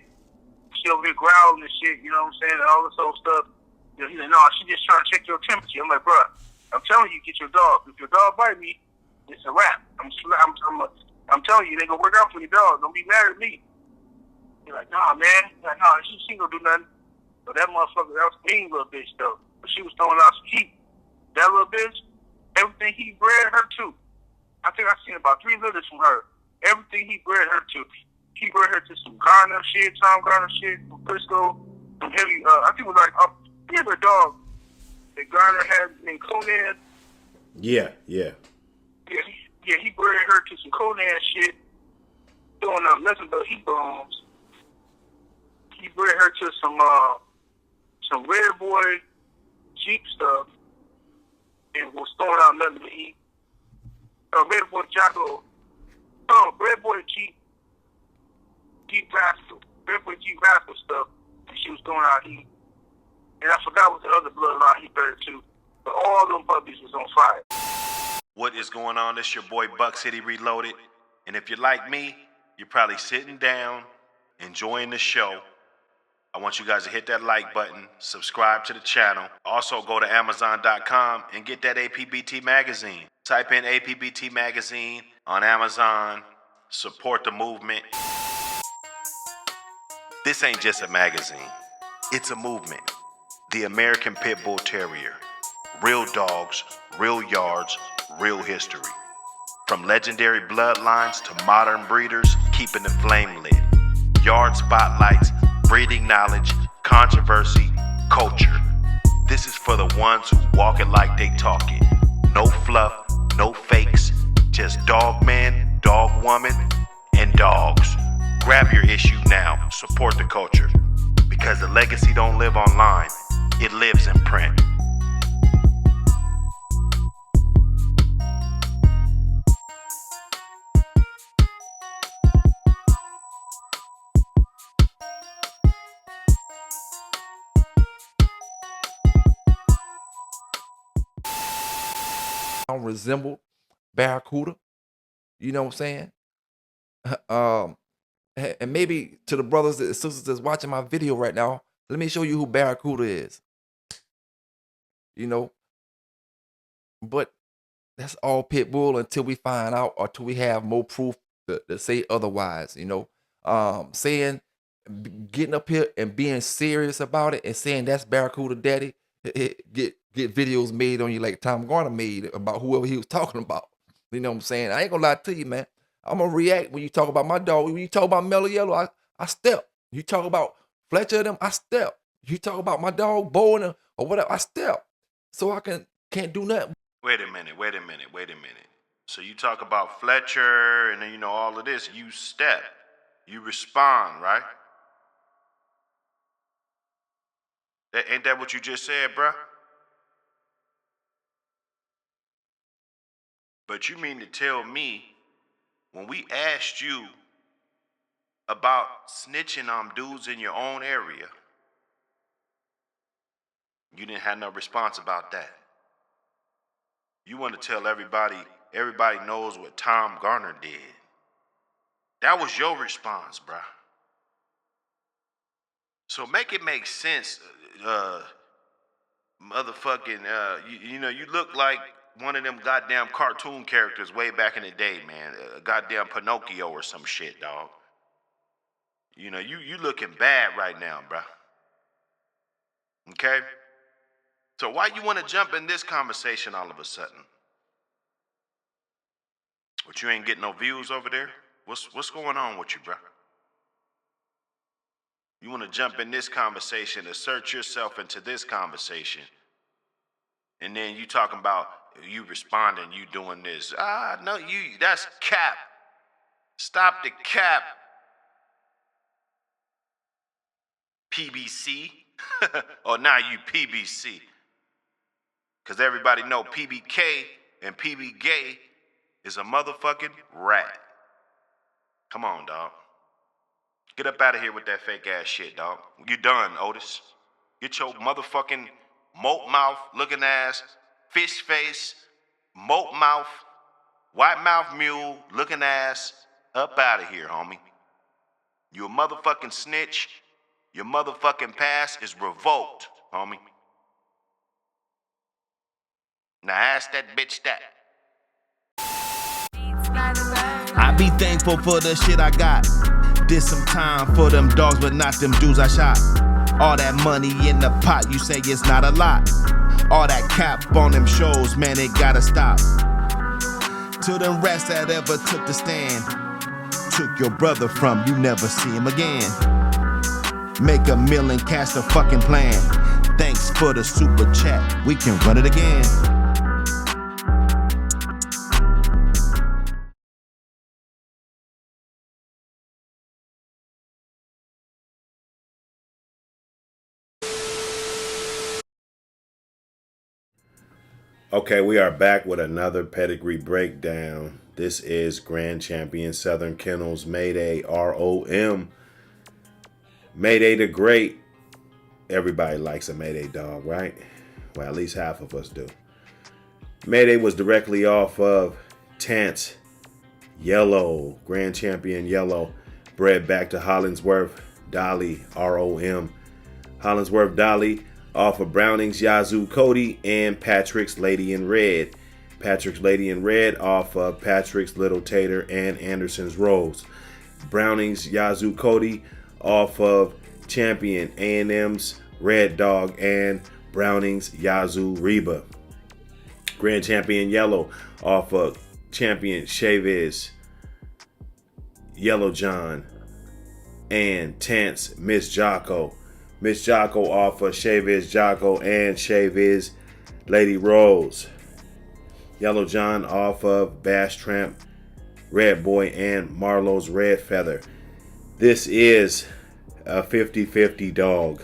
She over here growling and shit, you know what I'm saying? And all this old stuff. You know, he's like, no, she just trying to check your temperature. I'm like, bro, I'm telling you, get your dog. If your dog bite me, it's a wrap. I'm telling you, they gonna work out for your dog. Don't be mad at me. He's like, nah, man. He's like, nah, she ain't gonna do nothing. So that motherfucker, that was a mean little bitch though. But she was throwing out some heat. That little bitch, everything he bred her to. I think I seen about 3 litters from her. Everything he bred her to. He bred her to some Garner shit, Tom Garner shit, from Frisco, some heavy. I think it was like he had a dog that Garner had named Conan. Yeah. Yeah, he bred her to some Conan shit, throwing out nothing but heat bombs. He bred her to some Red Boy Jeep stuff, and was throwing out nothing but heat. Red Boy Jocko. Red Boy Jeep Rascal. Red Boy Jeep Rascal stuff, and she was throwing out heat. And I forgot what the other bloodline he bred to, but all them puppies was on fire. What is going on? This your boy Buck City Reloaded. And if you're like me, you're probably sitting down, enjoying the show. I want you guys to hit that like button, subscribe to the channel. Also go to Amazon.com and get that APBT magazine. Type in APBT magazine on Amazon. Support the movement. This ain't just a magazine. It's a movement. The American Pit Bull Terrier. Real dogs, real yards, real history. From legendary bloodlines to modern breeders, keeping the flame lit. Yard spotlights, breeding knowledge, controversy, culture. This is for the ones who walk it like they talk it. No fluff, no fakes, just dog man, dog woman, and dogs. Grab your issue now, support the culture. Because the legacy don't live online, it lives in print. Resemble Barracuda, you know what I'm saying? And maybe to the brothers and sisters that's watching my video right now, let me show you who Barracuda is. You know, but that's all pit bull until we find out or till we have more proof to say otherwise, saying, getting up here and being serious about it and saying that's Barracuda Daddy, get videos made on you like Tom Garner made about whoever he was talking about. You know what I'm saying? I ain't gonna lie to you, man. I'm gonna react when you talk about my dog. When you talk about Mellow Yellow, I step. You talk about Fletcher and them, I step. You talk about my dog Bo and them, or whatever, I step. So I can't do nothing. Wait a minute. So you talk about Fletcher and then all of this. You step. You respond, right? Ain't that what you just said, bruh? But you mean to tell me when we asked you about snitching on dudes in your own area, you didn't have no response about that? You want to tell everybody knows what Tom Garner did. That was your response, bruh. So make it make sense, motherfucking, you look like one of them goddamn cartoon characters way back in the day, man. Goddamn Pinocchio or some shit, dog. You looking bad right now, bruh. Okay? So why you want to jump in this conversation all of a sudden? But you ain't getting no views over there? What's going on with you, bruh? You want to jump in this conversation, assert yourself into this conversation, and then you talking about you responding, you doing this. No, that's cap. Stop the cap. PBC. Or now you PBC. Because everybody know PBK and PB Gay is a motherfucking rat. Come on, dog. Get up out of here with that fake ass shit, dog. You done, Otis. Get your motherfucking moat mouth looking ass, fish face, moat mouth, white mouth mule looking ass up out of here, homie. You a motherfucking snitch. Your motherfucking pass is revoked, homie. Now ask that bitch that. I be thankful for the shit I got. Did some time for them dogs, but not them dudes I shot. All that money in the pot, you say it's not a lot. All that cap on them shows, man, it gotta stop. To them rats that ever took the stand, took your brother from, you never see him again. Make a meal and cast a fucking plan. Thanks for the super chat, we can run it again. Okay, we are back with another pedigree breakdown. This is Grand Champion Southern Kennels Mayday ROM. Mayday the Great. Everybody likes a Mayday dog, right? Well, at least half of us do. Mayday was directly off of Tance Yellow, Grand Champion Yellow, bred back to Hollingsworth Dolly ROM. Hollingsworth Dolly off of Browning's Yazoo Cody and Patrick's Lady in Red. Patrick's Lady in Red off of Patrick's Little Tater and Anderson's Rose. Browning's Yazoo Cody off of Champion A&M's Red Dog and Browning's Yazoo Reba. Grand Champion Yellow off of Champion Chavez, Yellow John, and Tance Miss Jocko. Miss Jocko off of Chavez Jocko and Chavez Lady Rose. Yellow John off of Bash Tramp, Red Boy, and Marlowe's Red Feather. This is a 50-50 dog.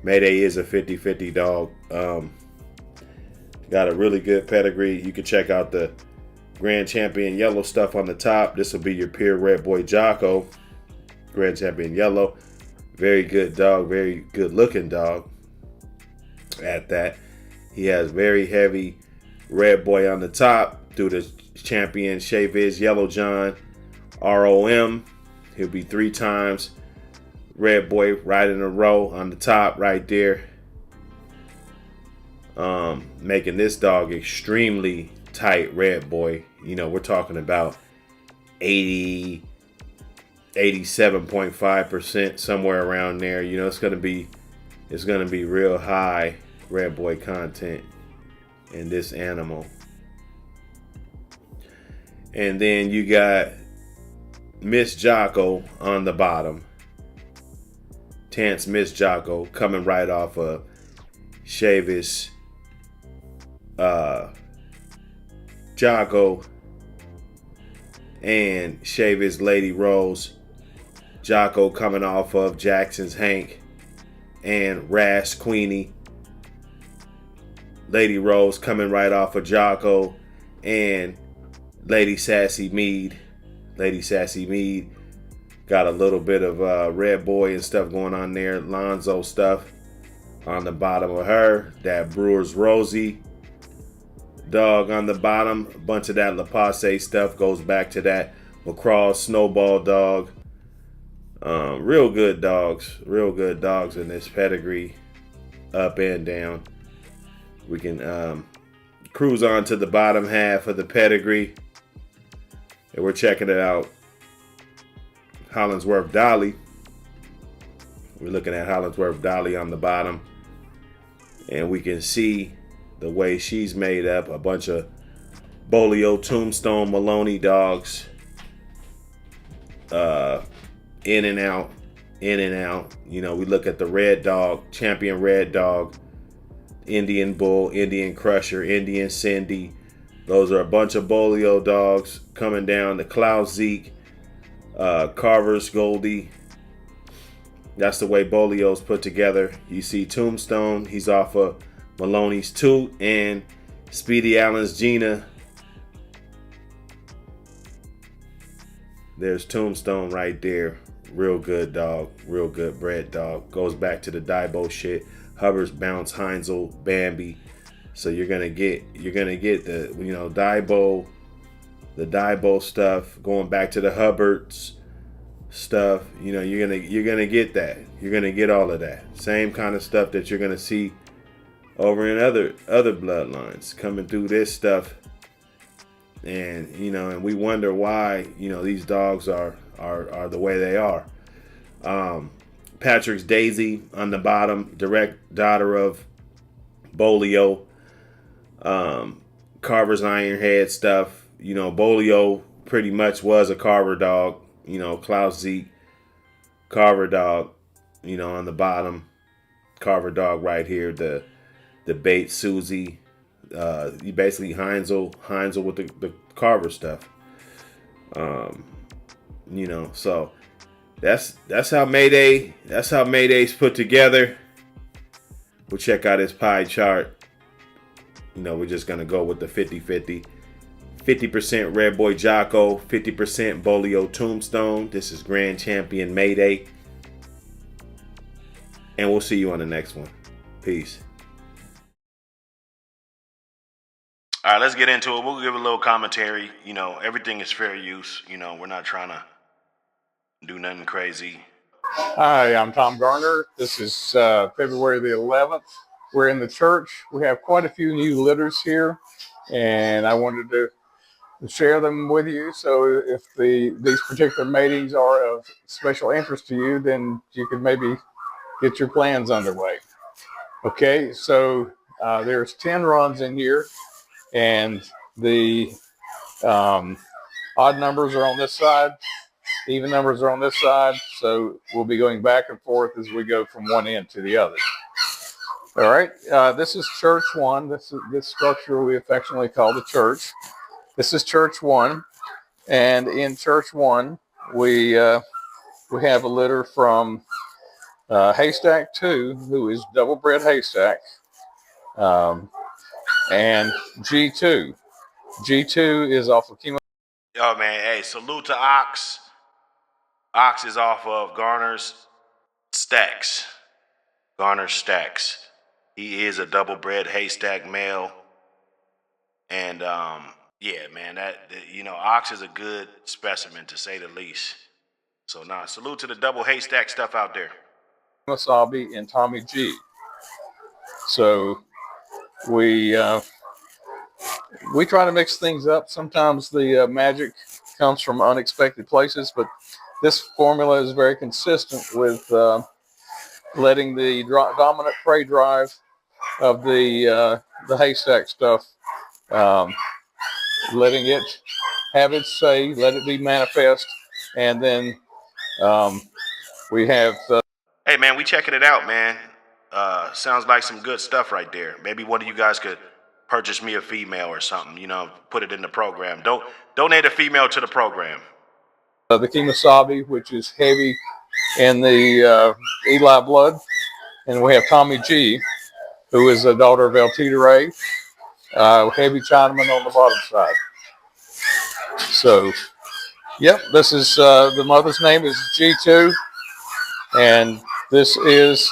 Mayday is a 50-50 dog. Got a really good pedigree. You can check out the Grand Champion Yellow stuff on the top. This will be your pure Red Boy Jocko. Grand Champion Yellow. Very good dog. Very good looking dog. At that. He has very heavy Red Boy on the top. Through the Champion Chavez Yellow John ROM. He'll be 3 times Red Boy right in a row on the top right there. Making this dog extremely tight Red Boy. You know, we're talking about 80, 87.5%, somewhere around there. You know, it's gonna be real high red boy content in this animal. And then you got Miss Jocko on the bottom. Tance Miss Jocko coming right off of Chavis Jocko and Chavis Lady Rose. Jocko coming off of Jackson's Hank and Rash Queenie. Lady Rose coming right off of Jocko and Lady Sassy Mead. Lady Sassy Mead got a little bit of Red Boy and stuff going on there. Lonzo stuff on the bottom of her. That Brewers Rosie dog on the bottom. A bunch of that LaPasse stuff goes back to that McCraw Snowball dog. Real good dogs. Real good dogs in this pedigree. Up and down. We can cruise on to the bottom half of the pedigree. And we're checking it out. Hollingsworth Dolly. We're looking at Hollingsworth Dolly on the bottom. And we can see the way she's made up. A bunch of Bolio, Tombstone, Maloney dogs. In and out. In and out. You know, we look at the Red Dog, Champion Red Dog, Indian Bull, Indian Crusher, Indian Cindy. Those are a bunch of Bolio dogs coming down. The Cloud Zeke, Carver's Goldie. That's the way Bolio's put together. You see Tombstone. He's off of Maloney's Toot and Speedy Allen's Gina. There's Tombstone right there. Real good dog. Real good bred dog. Goes back to the Daibo shit. Hubbard's Bounce, Heinzel, Bambi. So you're gonna get the Daibo, the Daibo stuff, going back to the Hubbards stuff. You know, you're gonna get that. You're gonna get all of that. Same kind of stuff that you're gonna see over in other bloodlines coming through this stuff. And and we wonder why these dogs are the way they are. Patrick's Daisy on the bottom, direct daughter of Bolio. Carver's Ironhead stuff. Bolio pretty much was a Carver dog. Klaus Zeke, Carver dog. On the bottom, Carver dog right here. The bait Susie. You basically Heinzel with the Carver stuff. So that's how Mayday's put together. We'll check out his pie chart. We're just gonna go with the 50-50. 50% Red Boy Jocko, 50% Bolio Tombstone. This is Grand Champion Mayday. And we'll see you on the next one. Peace. All right, let's get into it. We'll give a little commentary. Everything is fair use. We're not trying to do nothing crazy. Hi, I'm Tom Garner. This is February the 11th. We're in the church. We have quite a few new litters here, and I wanted to share them with you. So if these particular matings are of special interest to you, then you could maybe get your plans underway. Okay, so there's 10 runs in here, and the odd numbers are on this side, even numbers are on this side. So we'll be going back and forth as we go from one end to the other. All right, this is Church 1. This structure we affectionately call the church. This is Church 1, and in Church 1, we have a litter from Haystack 2, who is double bred Haystack, and G2. G2 is off of chemo. Oh man, hey, salute to Ox. Ox is off of Garner's Stacks. Garner Stacks. He is a double bred Haystack male. And yeah, man, Ox is a good specimen to say the least. So salute to the double Haystack stuff out there. Wasabi and Tommy G. So we try to mix things up. Sometimes the magic comes from unexpected places, but this formula is very consistent with letting the dominant prey drive of the haystack stuff, letting it have its say, let it be manifest, and then we have. Hey man, we checking it out, man. Sounds like some good stuff right there. Maybe one of you guys could purchase me a female or something. You know, put it in the program. Donate a female to the program. The Kemosabe, which is heavy in the Eli blood, and we have Tommy G, who is a daughter of El Tigre, heavy Chinaman on the bottom side. So, yep, this is the mother's name is G2, and this is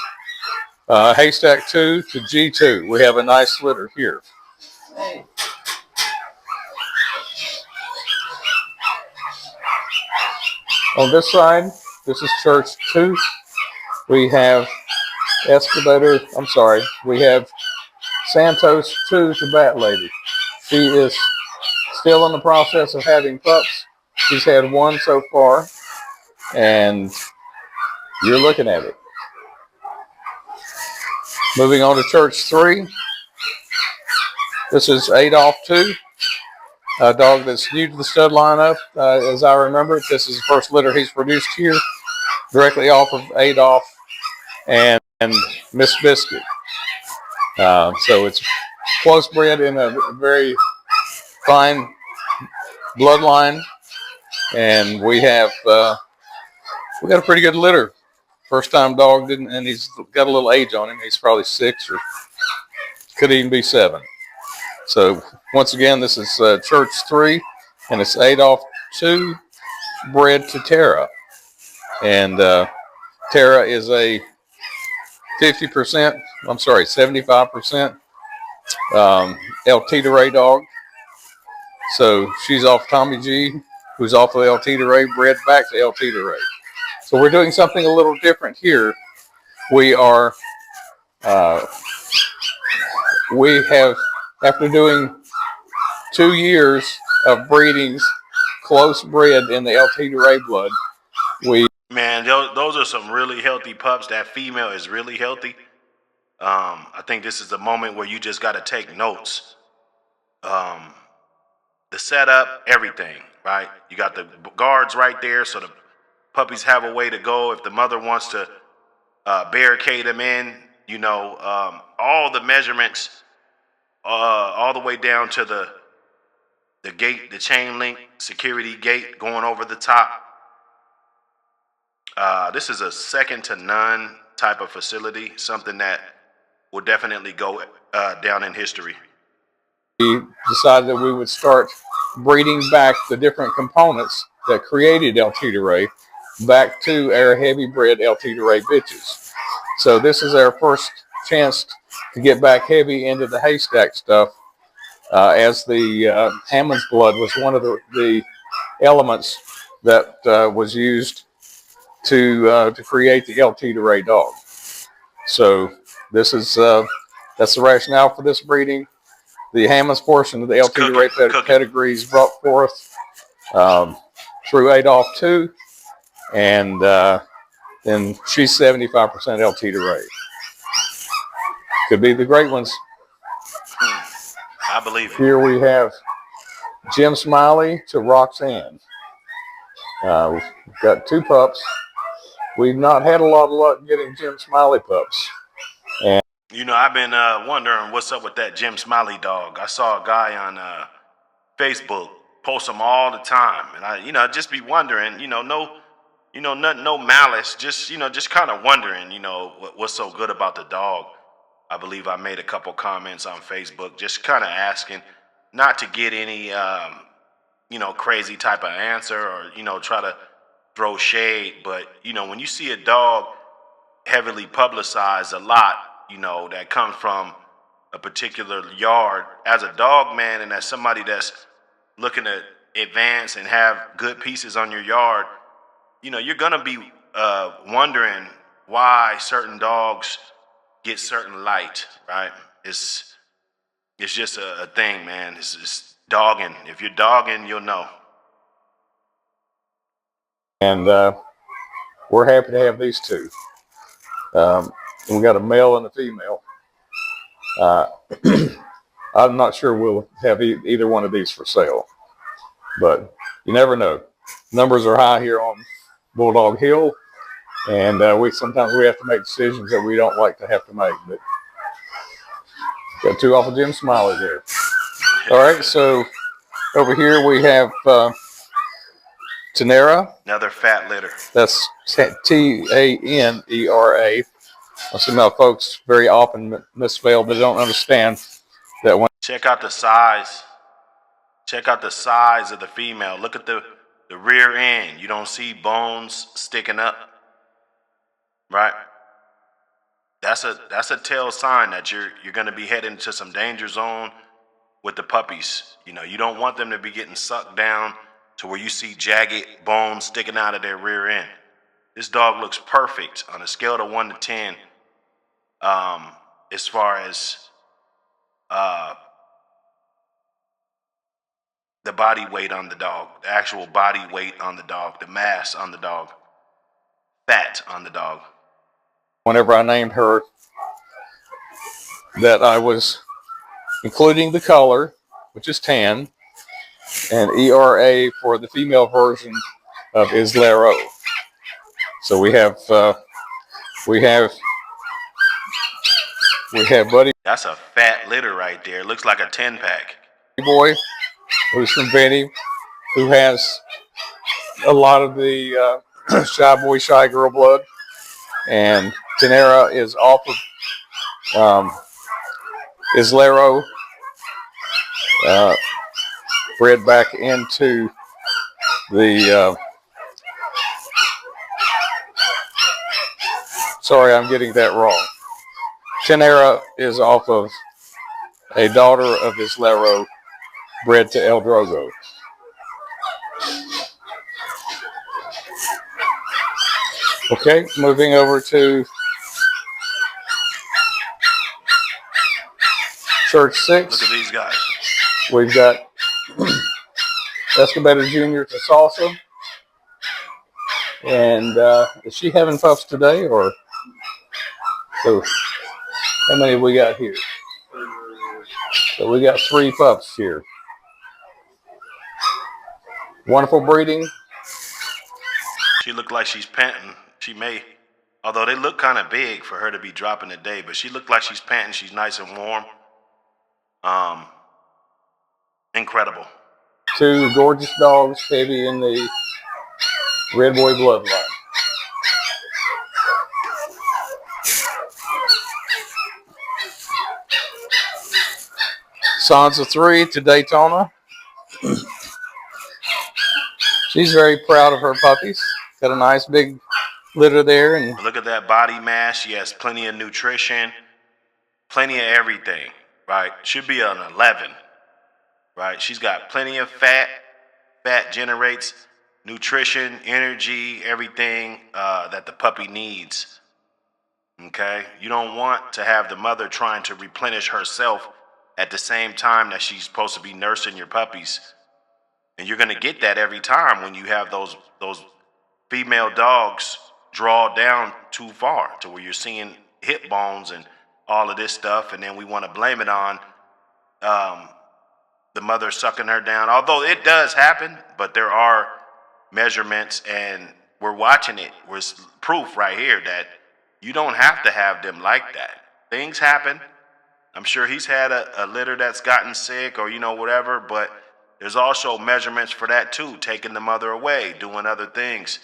Haystack 2 to G2. We have a nice litter here. On this side, this is Church 2. We have we have Santos 2 to Bat Lady. She is still in the process of having pups. She's had one so far, and you're looking at it. Moving on to Church 3. This is Adolf 2, a dog that's new to the stud lineup. As I remember it, this is the first litter he's produced here, directly off of Adolf and Miss Biscuit. So it's close bred in a very fine bloodline, and we got a pretty good litter. First time dog and he's got a little age on him. He's probably 6 or could even be 7. So once again, this is Church 3, and it's Adolf 2 bred to Tara, and Tara is a 75% El Tigre dog. So she's off Tommy G, who's off of El Tigre, bred back to El Tigre. So we're doing something a little different here. We have, after doing 2 years of breedings, close bred in the El Tigre blood, Man, those are some really healthy pups. That female is really healthy. I think this is the moment where you just got to take notes. The setup, everything, right? You got the guards right there, so the puppies have a way to go. If the mother wants to barricade them in, you know, all the measurements, all the way down to the gate, the chain link security gate going over the top. This is a second to none type of facility, something that will definitely go down in history. we decided that we would start breeding back the different components that created El Tigre back to our heavy bred El Tigre bitches. So this is our first chance to get back heavy into the haystack stuff, as the Hammond's blood was one of the elements that was used to create the El Tigre dog. So this is that's the rationale for this breeding. The Hammond's portion of the El Tigre pedigree is brought forth through Adolf 2, and then she's 75% El Tigre. Could be the great ones. I believe it. Here we have Jim Smiley to Roxanne. We've got 2 pups. We've not had a lot of luck getting Jim Smiley pups. And You know, I've been wondering what's up with that Jim Smiley dog. I saw a guy on Facebook post them all the time, and I just be wondering, no malice, just kind of wondering, what's so good about the dog. I believe I made a couple comments on Facebook, just kind of asking, not to get any, crazy type of answer or try to throw shade, but when you see a dog heavily publicized a lot, that comes from a particular yard, as a dog man and as somebody that's looking to advance and have good pieces on your yard, you're going to be wondering why certain dogs get certain light, right? It's just a thing, man. It's dogging. If you're dogging, you'll know. And we're happy to have these two. We got a male and a female. I'm not sure we'll have either one of these for sale, but you never know. Numbers are high here on Bulldog Hill, and sometimes we have to make decisions that we don't like to have to make. But got two off of Jim Smiley there. All right, so over here we have Tenera. Another fat litter. That's Tanera. I see my folks very often misspell, but they don't understand that when. Check out the size. Check out the size of the female. Look at the rear end. You don't see bones sticking up, right? That's a tell sign that you're going to be heading into some danger zone with the puppies. You know, you don't want them to be getting sucked down to where you see jagged bones sticking out of their rear end. This dog looks perfect on a scale of 1 to 10. As far as the body weight on the dog, the actual body weight on the dog, the mass on the dog, fat on the dog. Whenever I named her, that I was including the color, which is tan, and ERA for the female version of Islero. So we have Buddy That's a fat litter right there. It looks like a 10-pack. Boy, who's from Benny, who has a lot of the shy boy, shy girl blood, and Tenera is off of Islero, bred back into the. Sorry, I'm getting that wrong. Tenera is off of a daughter of Islero, bred to El Drogo. Okay, moving over to Church 6. Look at these guys. We've got Escobedo Jr. to Salsa. And is she having pups today, or so? How many have we got here? So we got 3 pups here. Wonderful breeding. She looked like she's panting. She may, although they look kind of big for her to be dropping today, but she looked like she's panting. She's nice and warm. Incredible. 2 gorgeous dogs, heavy in the Red Boy bloodline. Sansa 3 to Daytona. She's very proud of her puppies. Got a nice big litter there. And look at that body mass. She has plenty of nutrition, plenty of everything, right? Should be an 11, right? She's got plenty of fat. Fat generates nutrition, energy, everything that the puppy needs. Okay? You don't want to have the mother trying to replenish herself at the same time that she's supposed to be nursing your puppies. And you're going to get that every time when you have those female dogs draw down too far to where you're seeing hip bones and all of this stuff. And then we want to blame it on the mother sucking her down. Although it does happen, but there are measurements and we're watching it. There's proof right here that you don't have to have them like that. Things happen. I'm sure he's had a litter that's gotten sick or, whatever, but there's also measurements for that too, taking the mother away, doing other things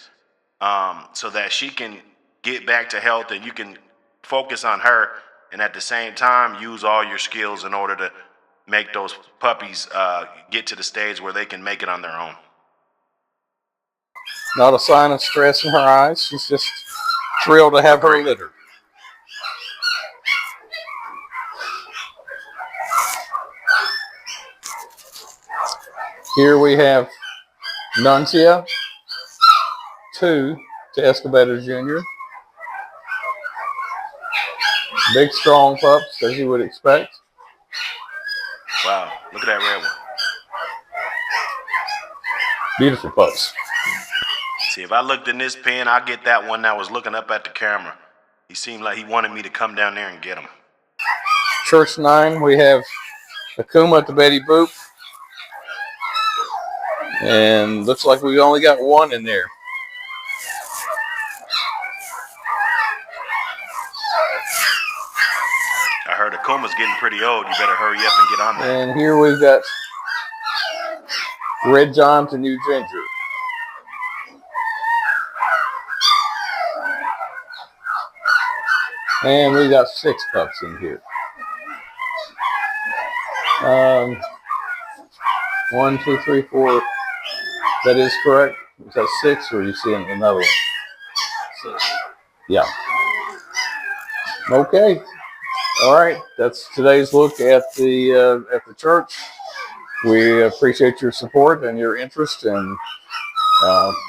so that she can get back to health and you can focus on her and at the same time use all your skills in order to make those puppies get to the stage where they can make it on their own. Not a sign of stress in her eyes. She's just thrilled to have her litter. Here we have Nuncia 2 to Escobedo Jr. Big, strong pups, as you would expect. Wow, look at that red one. Beautiful pups. See, if I looked in this pen, I'd get that one that was looking up at the camera. He seemed like he wanted me to come down there and get him. Church 9, we have Akuma at the Betty Boop. And looks like we only got one in there. I heard Akuma's getting pretty old. You better hurry up and get on that. And here we've got Red John to New Ginger. And we got 6 pups in here. 1, 2, 3, 4. That is correct. Is that 6, or are you seeing another one? 6. Yeah. Okay. All right. That's today's look at the church. We appreciate your support and your interest, and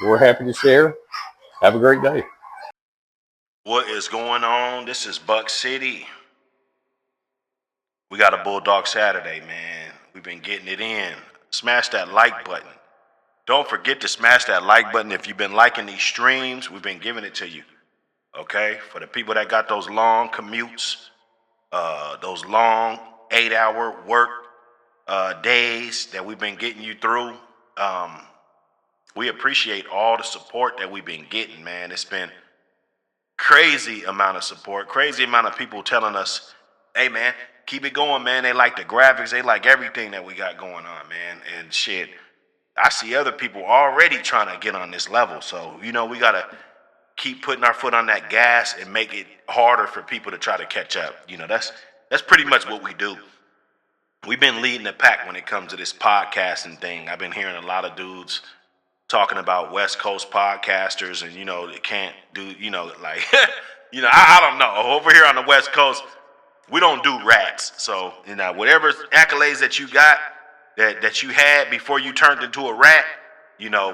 we're happy to share. Have a great day. What is going on? This is Buck City. We got a Bulldog Saturday, man. We've been getting it in. Smash that like button. Don't forget to smash that like button. If you've been liking these streams, we've been giving it to you. Okay? For the people that got those long commutes, those long 8-hour work days that we've been getting you through, we appreciate all the support that we've been getting, man. It's been crazy amount of support, crazy amount of people telling us, hey, man, keep it going, man. They like the graphics. They like everything that we got going on, man. And shit, I see other people already trying to get on this level. So, we got to keep putting our foot on that gas and make it harder for people to try to catch up. That's pretty much what we do. We've been leading the pack when it comes to this podcasting thing. I've been hearing a lot of dudes talking about West Coast podcasters and, they can't do, like, I don't know. Over here on the West Coast, we don't do rats. So, whatever accolades that you got, that you had before you turned into a rat,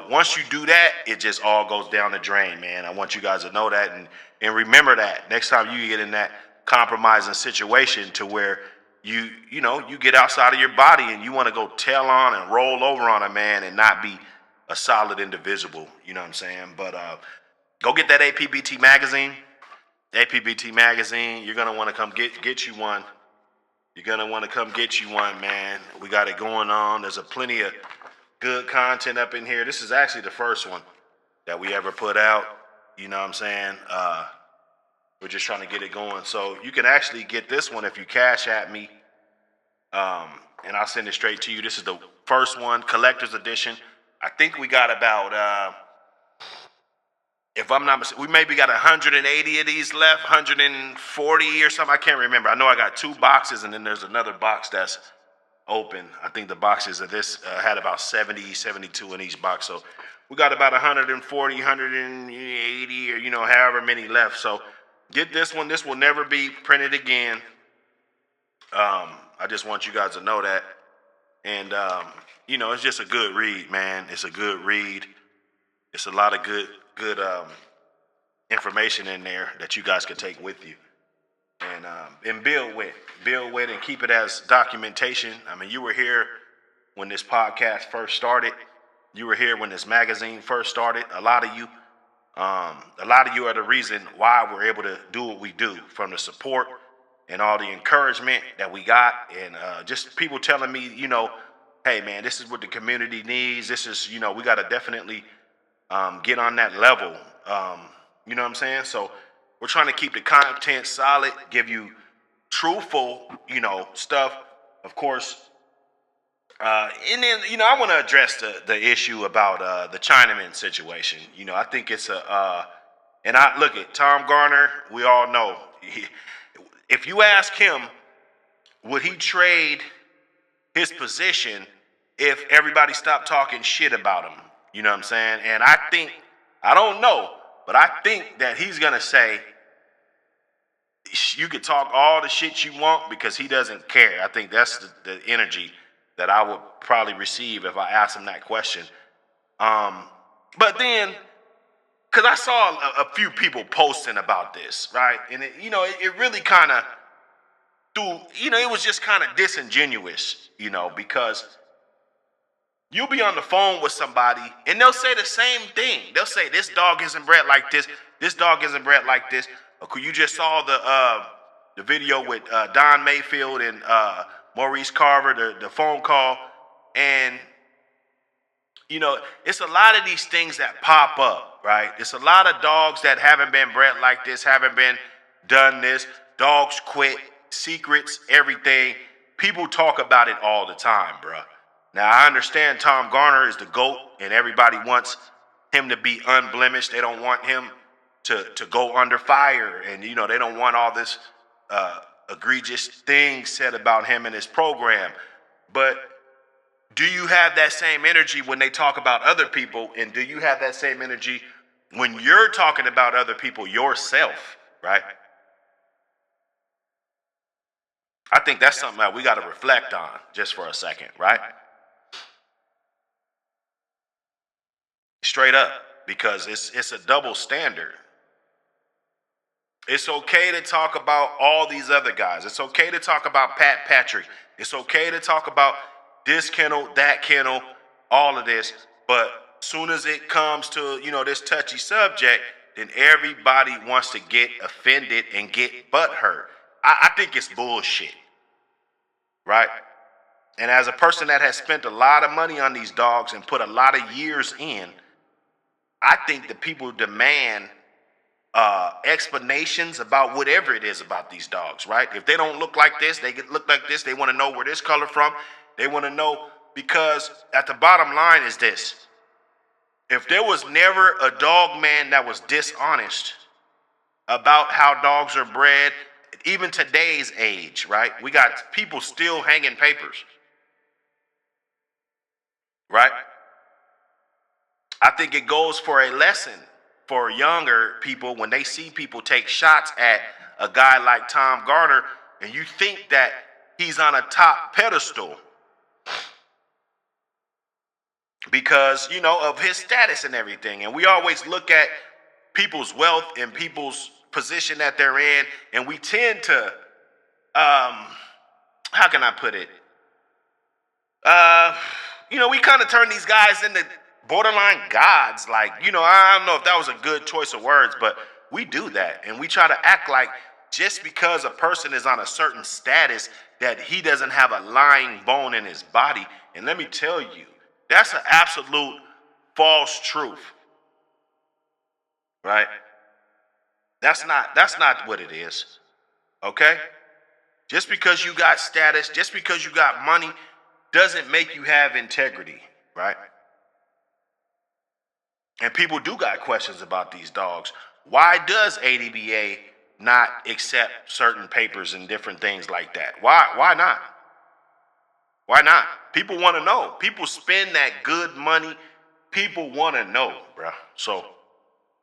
once you do that, it just all goes down the drain, man. I want you guys to know that and remember that next time you get in that compromising situation to where you get outside of your body and you want to go tail on and roll over on a man and not be a solid individual, you know what I'm saying? But go get that APBT magazine. APBT magazine, you're gonna want to come get you one. You're gonna want to come get you one, man. We got it going on. There's plenty of good content up in here. This is actually the first one that we ever put out. You know what I'm saying? We're just trying to get it going. So you can actually get this one if you cash at me, and I'll send it straight to you. This is the first one, collector's edition. I think we got about, if I'm not mistaken, we maybe got 180 of these left, 140 or something. I can't remember. I know I got 2 boxes, and then there's another box that's open. I think the boxes of this had about 70, 72 in each box. So we got about 140, 180, or, however many left. So get this one. This will never be printed again. I just want you guys to know that. And, it's just a good read, man. It's a good read. It's a lot of good information in there that you guys can take with you and build with and keep it as documentation. I mean, you were here when this podcast first started. You were here when this magazine first started. A lot of you are the reason why we're able to do what we do, from the support and all the encouragement that we got, and just people telling me, hey, man, this is what the community needs. This is, we got to definitely get on that level. You know what I'm saying? So we're trying to keep the content solid, give you truthful, stuff, of course. And then, I want to address the issue about the Chinaman situation. I think it's and I look at Tom Garner. We all know, if you ask him, would he trade his position if everybody stopped talking shit about him? You know what I'm saying? And I don't know, but I think that he's going to say, you could talk all the shit you want because he doesn't care. I think that's the energy that I would probably receive if I asked him that question. But then, because I saw a few people posting about this, right? And it really kind of it was just kind of disingenuous, because You'll be on the phone with somebody and they'll say the same thing. They'll say, this dog isn't bred like this. This dog isn't bred like this. You just saw the video with Don Mayfield and Maurice Carver, the phone call. And, it's a lot of these things that pop up, right? It's a lot of dogs that haven't been bred like this, haven't been done this. Dogs quit, secrets, everything. People talk about it all the time, bruh. Now, I understand Tom Garner is the GOAT, and everybody wants him to be unblemished. They don't want him to go under fire, and, they don't want all this egregious things said about him and his program. But do you have that same energy when they talk about other people, and do you have that same energy when you're talking about other people yourself, right? I think that's something that we got to reflect on just for a second, right? Straight up, because it's a double standard. It's okay to talk about all these other guys. It's okay to talk about Pat Patrick. It's okay to talk about this kennel, that kennel, all of this. But soon as it comes to, this touchy subject, then everybody wants to get offended and get butthurt. I think it's bullshit, right? And as a person that has spent a lot of money on these dogs and put a lot of years in, I think that people demand explanations about whatever it is about these dogs, right? If they don't look like this, they look like this. They want to know where this color from. They want to know, because at the bottom line is this. If there was never a dog man that was dishonest about how dogs are bred, even today's age, right? We got people still hanging papers, right? I think it goes for a lesson for younger people when they see people take shots at a guy like Tom Garner, and you think that he's on a top pedestal because, of his status and everything. And we always look at people's wealth and people's position that they're in, and we tend to, how can I put it? We kind of turn these guys into borderline gods. Like, I don't know if that was a good choice of words, but we do that. And we try to act like just because a person is on a certain status that he doesn't have a lying bone in his body. And let me tell you, that's an absolute false truth, right? That's not what it is, okay? Just because you got status, just because you got money, doesn't make you have integrity, right? And people do got questions about these dogs. Why does ADBA not accept certain papers and different things like that? Why not? Why not? People want to know. People spend that good money. People want to know, bro. So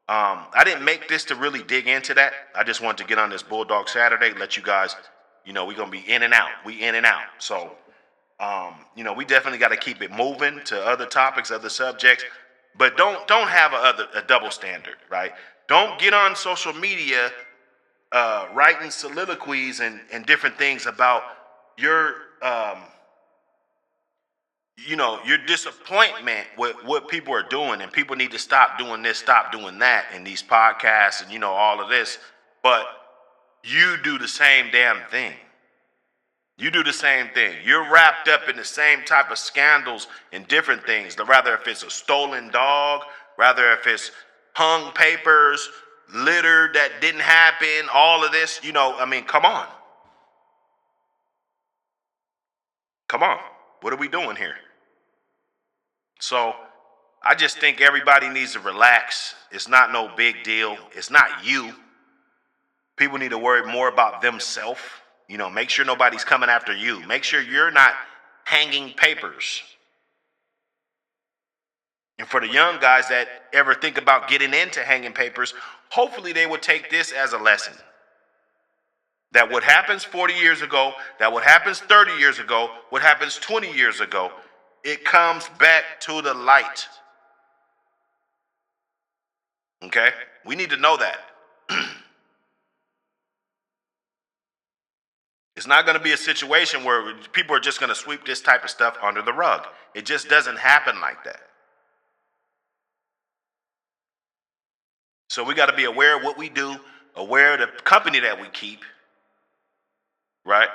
I didn't make this to really dig into that. I just wanted to get on this Bulldog Saturday, let you guys, we're going to be in and out. We in and out. So, we definitely got to keep it moving to other topics, other subjects. But don't have a double standard, right? Don't get on social media writing soliloquies and different things about your your disappointment with what people are doing, and people need to stop doing this, stop doing that in these podcasts and all of this. But you do the same damn thing. You do the same thing. You're wrapped up in the same type of scandals and different things. Rather if it's a stolen dog, rather if it's hung papers, litter that didn't happen, all of this, come on. Come on. What are we doing here? So I just think everybody needs to relax. It's not no big deal. It's not you. People need to worry more about themselves. Make sure nobody's coming after you. Make sure you're not hanging papers. And for the young guys that ever think about getting into hanging papers, hopefully they would take this as a lesson. That what happens 40 years ago, that what happens 30 years ago, what happens 20 years ago, it comes back to the light. Okay? We need to know that. It's not going to be a situation where people are just going to sweep this type of stuff under the rug. It just doesn't happen like that. So we got to be aware of what we do, aware of the company that we keep, right?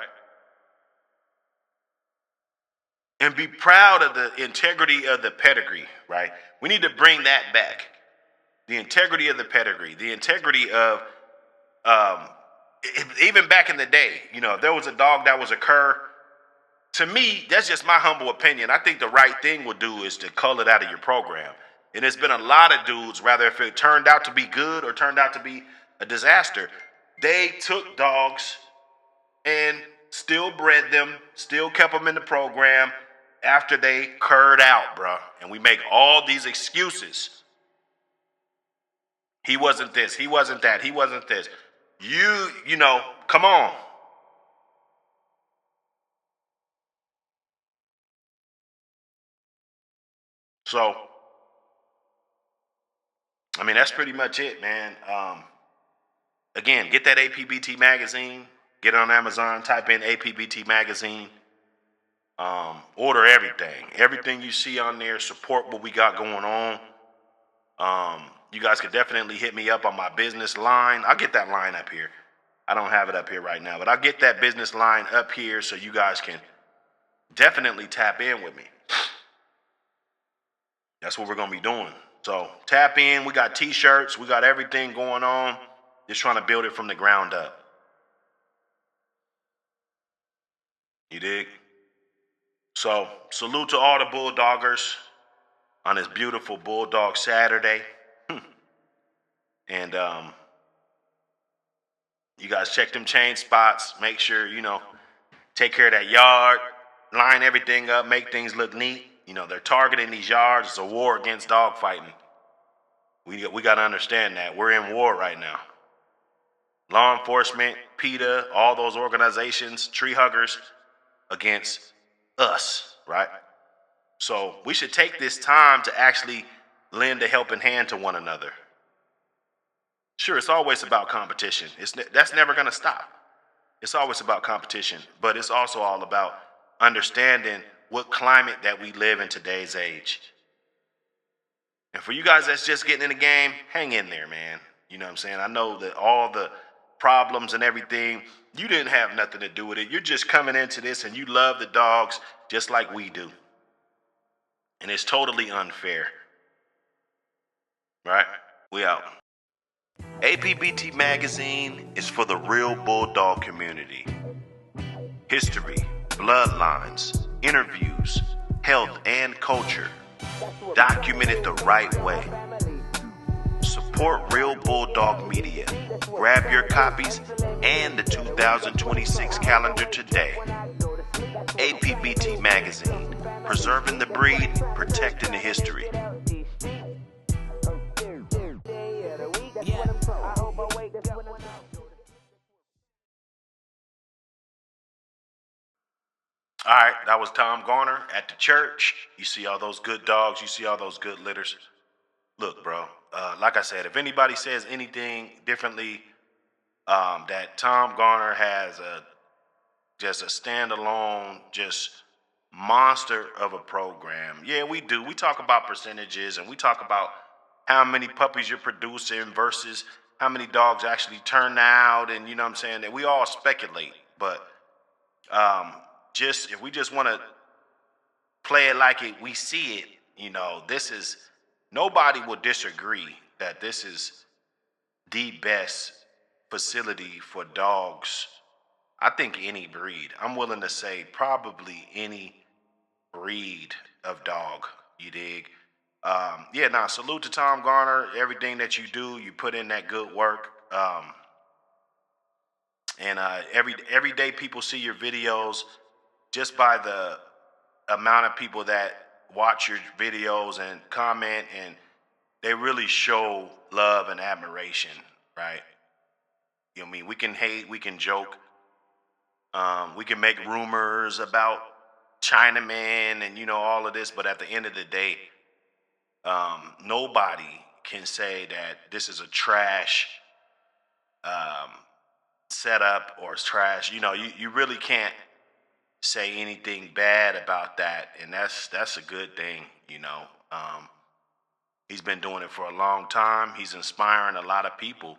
And be proud of the integrity of the pedigree, right? We need to bring that back. The integrity of the pedigree, the integrity of, even back in the day, you know, if there was a dog that was a cur, to me, that's just my humble opinion. I think the right thing would do is to cull it out of your program. And there's been a lot of dudes, rather if it turned out to be good or turned out to be a disaster, they took dogs and still bred them, still kept them in the program after they curred out, bro. And we make all these excuses. He wasn't this, he wasn't that, he wasn't this. You know, come on. So, I mean, that's pretty much it, man. Again, get that APBT magazine. Get it on Amazon. Type in APBT magazine. Order everything. Everything you see on there. Support what we got going on. You guys could definitely hit me up on my business line. I'll get that line up here. I don't have it up here right now, but I'll get that business line up here so you guys can definitely tap in with me. That's what we're going to be doing. So tap in. We got t-shirts. We got everything going on. Just trying to build it from the ground up. You dig? So salute to all the Bulldoggers on this beautiful Bulldog Saturday. And you guys check them chain spots. Make sure, you know, take care of that yard. Line everything up. Make things look neat. You know, they're targeting these yards. It's a war against dog fighting. We got to understand that. We're in war right now. Law enforcement, PETA, all those organizations, tree huggers against us, right? So we should take this time to actually lend a helping hand to one another. Sure, it's always about competition. That's never going to stop. It's always about competition, but it's also all about understanding what climate that we live in today's age. And for you guys that's just getting in the game, hang in there, man. You know what I'm saying? I know that all the problems and everything, you didn't have nothing to do with it. You're just coming into this and you love the dogs just like we do. And it's totally unfair. Right? We out. APBT Magazine is for the real Bulldog community. History, bloodlines, interviews, health, and culture. Documented the right way. Support Real Bulldog Media. Grab your copies and the 2026 calendar today. APBT Magazine. Preserving the breed, protecting the history. All right, that was Tom Garner at the church. You see all those good dogs. You see all those good litters. Look, bro, like I said, if anybody says anything differently, that Tom Garner has just a standalone, just monster of a program. Yeah, we do. We talk about percentages and we talk about how many puppies you're producing versus how many dogs actually turn out, and you know what I'm saying, that we all speculate. But just if we just want to play it like we see it, you know, this is, nobody will disagree that this is the best facility for dogs. I think any breed. I'm willing to say probably any breed of dog. You dig? Salute to Tom Garner. Everything that you do, you put in that good work. Every day people see your videos just by the amount of people that watch your videos and comment, and they really show love and admiration, right? You know what I mean? We can hate, we can joke, we can make rumors about Chinaman and, you know, all of this, but at the end of the day, nobody can say that this is a trash setup or it's trash, you really can't say anything bad about that, and that's a good thing. He's been doing it for a long time. He's inspiring a lot of people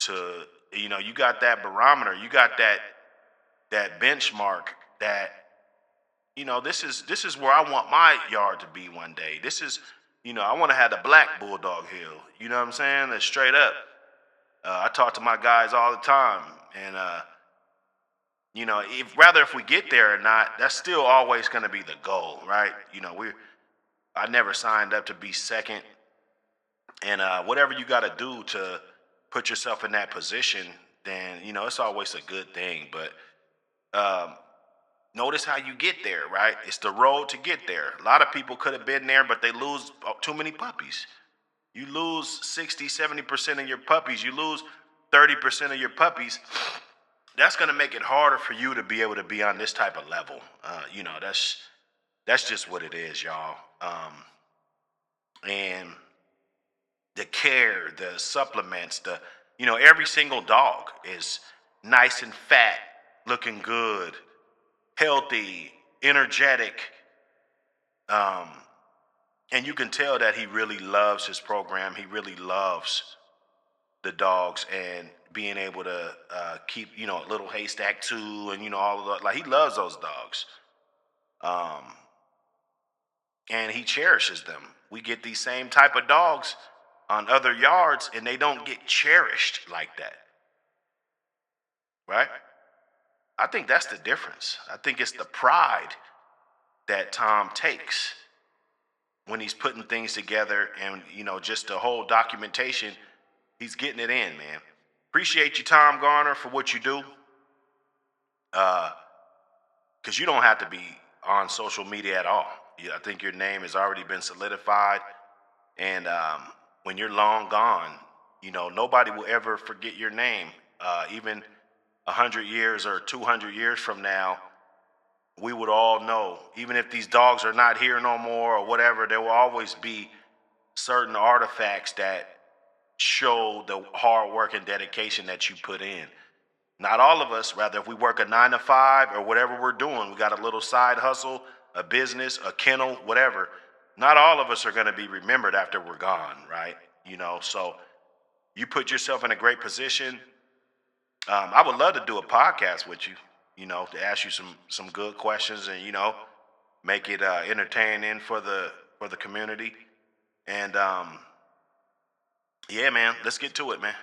to, you got that barometer, you got that benchmark that, this is where I want my yard to be one day. This is, I want to have the black bulldog hill. You know what I'm saying? That's straight up. I talk to my guys all the time, and if we get there or not, that's still always going to be the goal, right? I never signed up to be second, and whatever you got to do to put yourself in that position, then it's always a good thing. But notice how you get there, right? It's the road to get there. A lot of people could have been there, but they lose too many puppies. You lose 60-70% of your puppies. You lose 30% of your puppies. That's going to make it harder for you to be able to be on this type of level. That's just what it is, y'all. And the care, the supplements, every single dog is nice and fat, looking good, healthy, energetic. And you can tell that he really loves his program. He really loves the dogs and being able to keep, a little haystack too, and all of that. Like, he loves those dogs. And he cherishes them. We get these same type of dogs on other yards, and they don't get cherished like that. Right? I think that's the difference. I think it's the pride that Tom takes when he's putting things together, and, just the whole documentation, he's getting it in, man. Appreciate you, Tom Garner, for what you do. Because you don't have to be on social media at all. I think your name has already been solidified. And when you're long gone, nobody will ever forget your name. Even 100 years or 200 years from now, we would all know. Even if these dogs are not here no more or whatever, there will always be certain artifacts that show the hard work and dedication that you put in. Not all of us, rather, if we work a 9 to 5 or whatever we're doing, we got a little side hustle, a business, a kennel, whatever. Not all of us are going to be remembered after we're gone, right? So you put yourself in a great position. I would love to do a podcast with you, to ask you some good questions and, make it entertaining for the community. And yeah, man, let's get to it, man.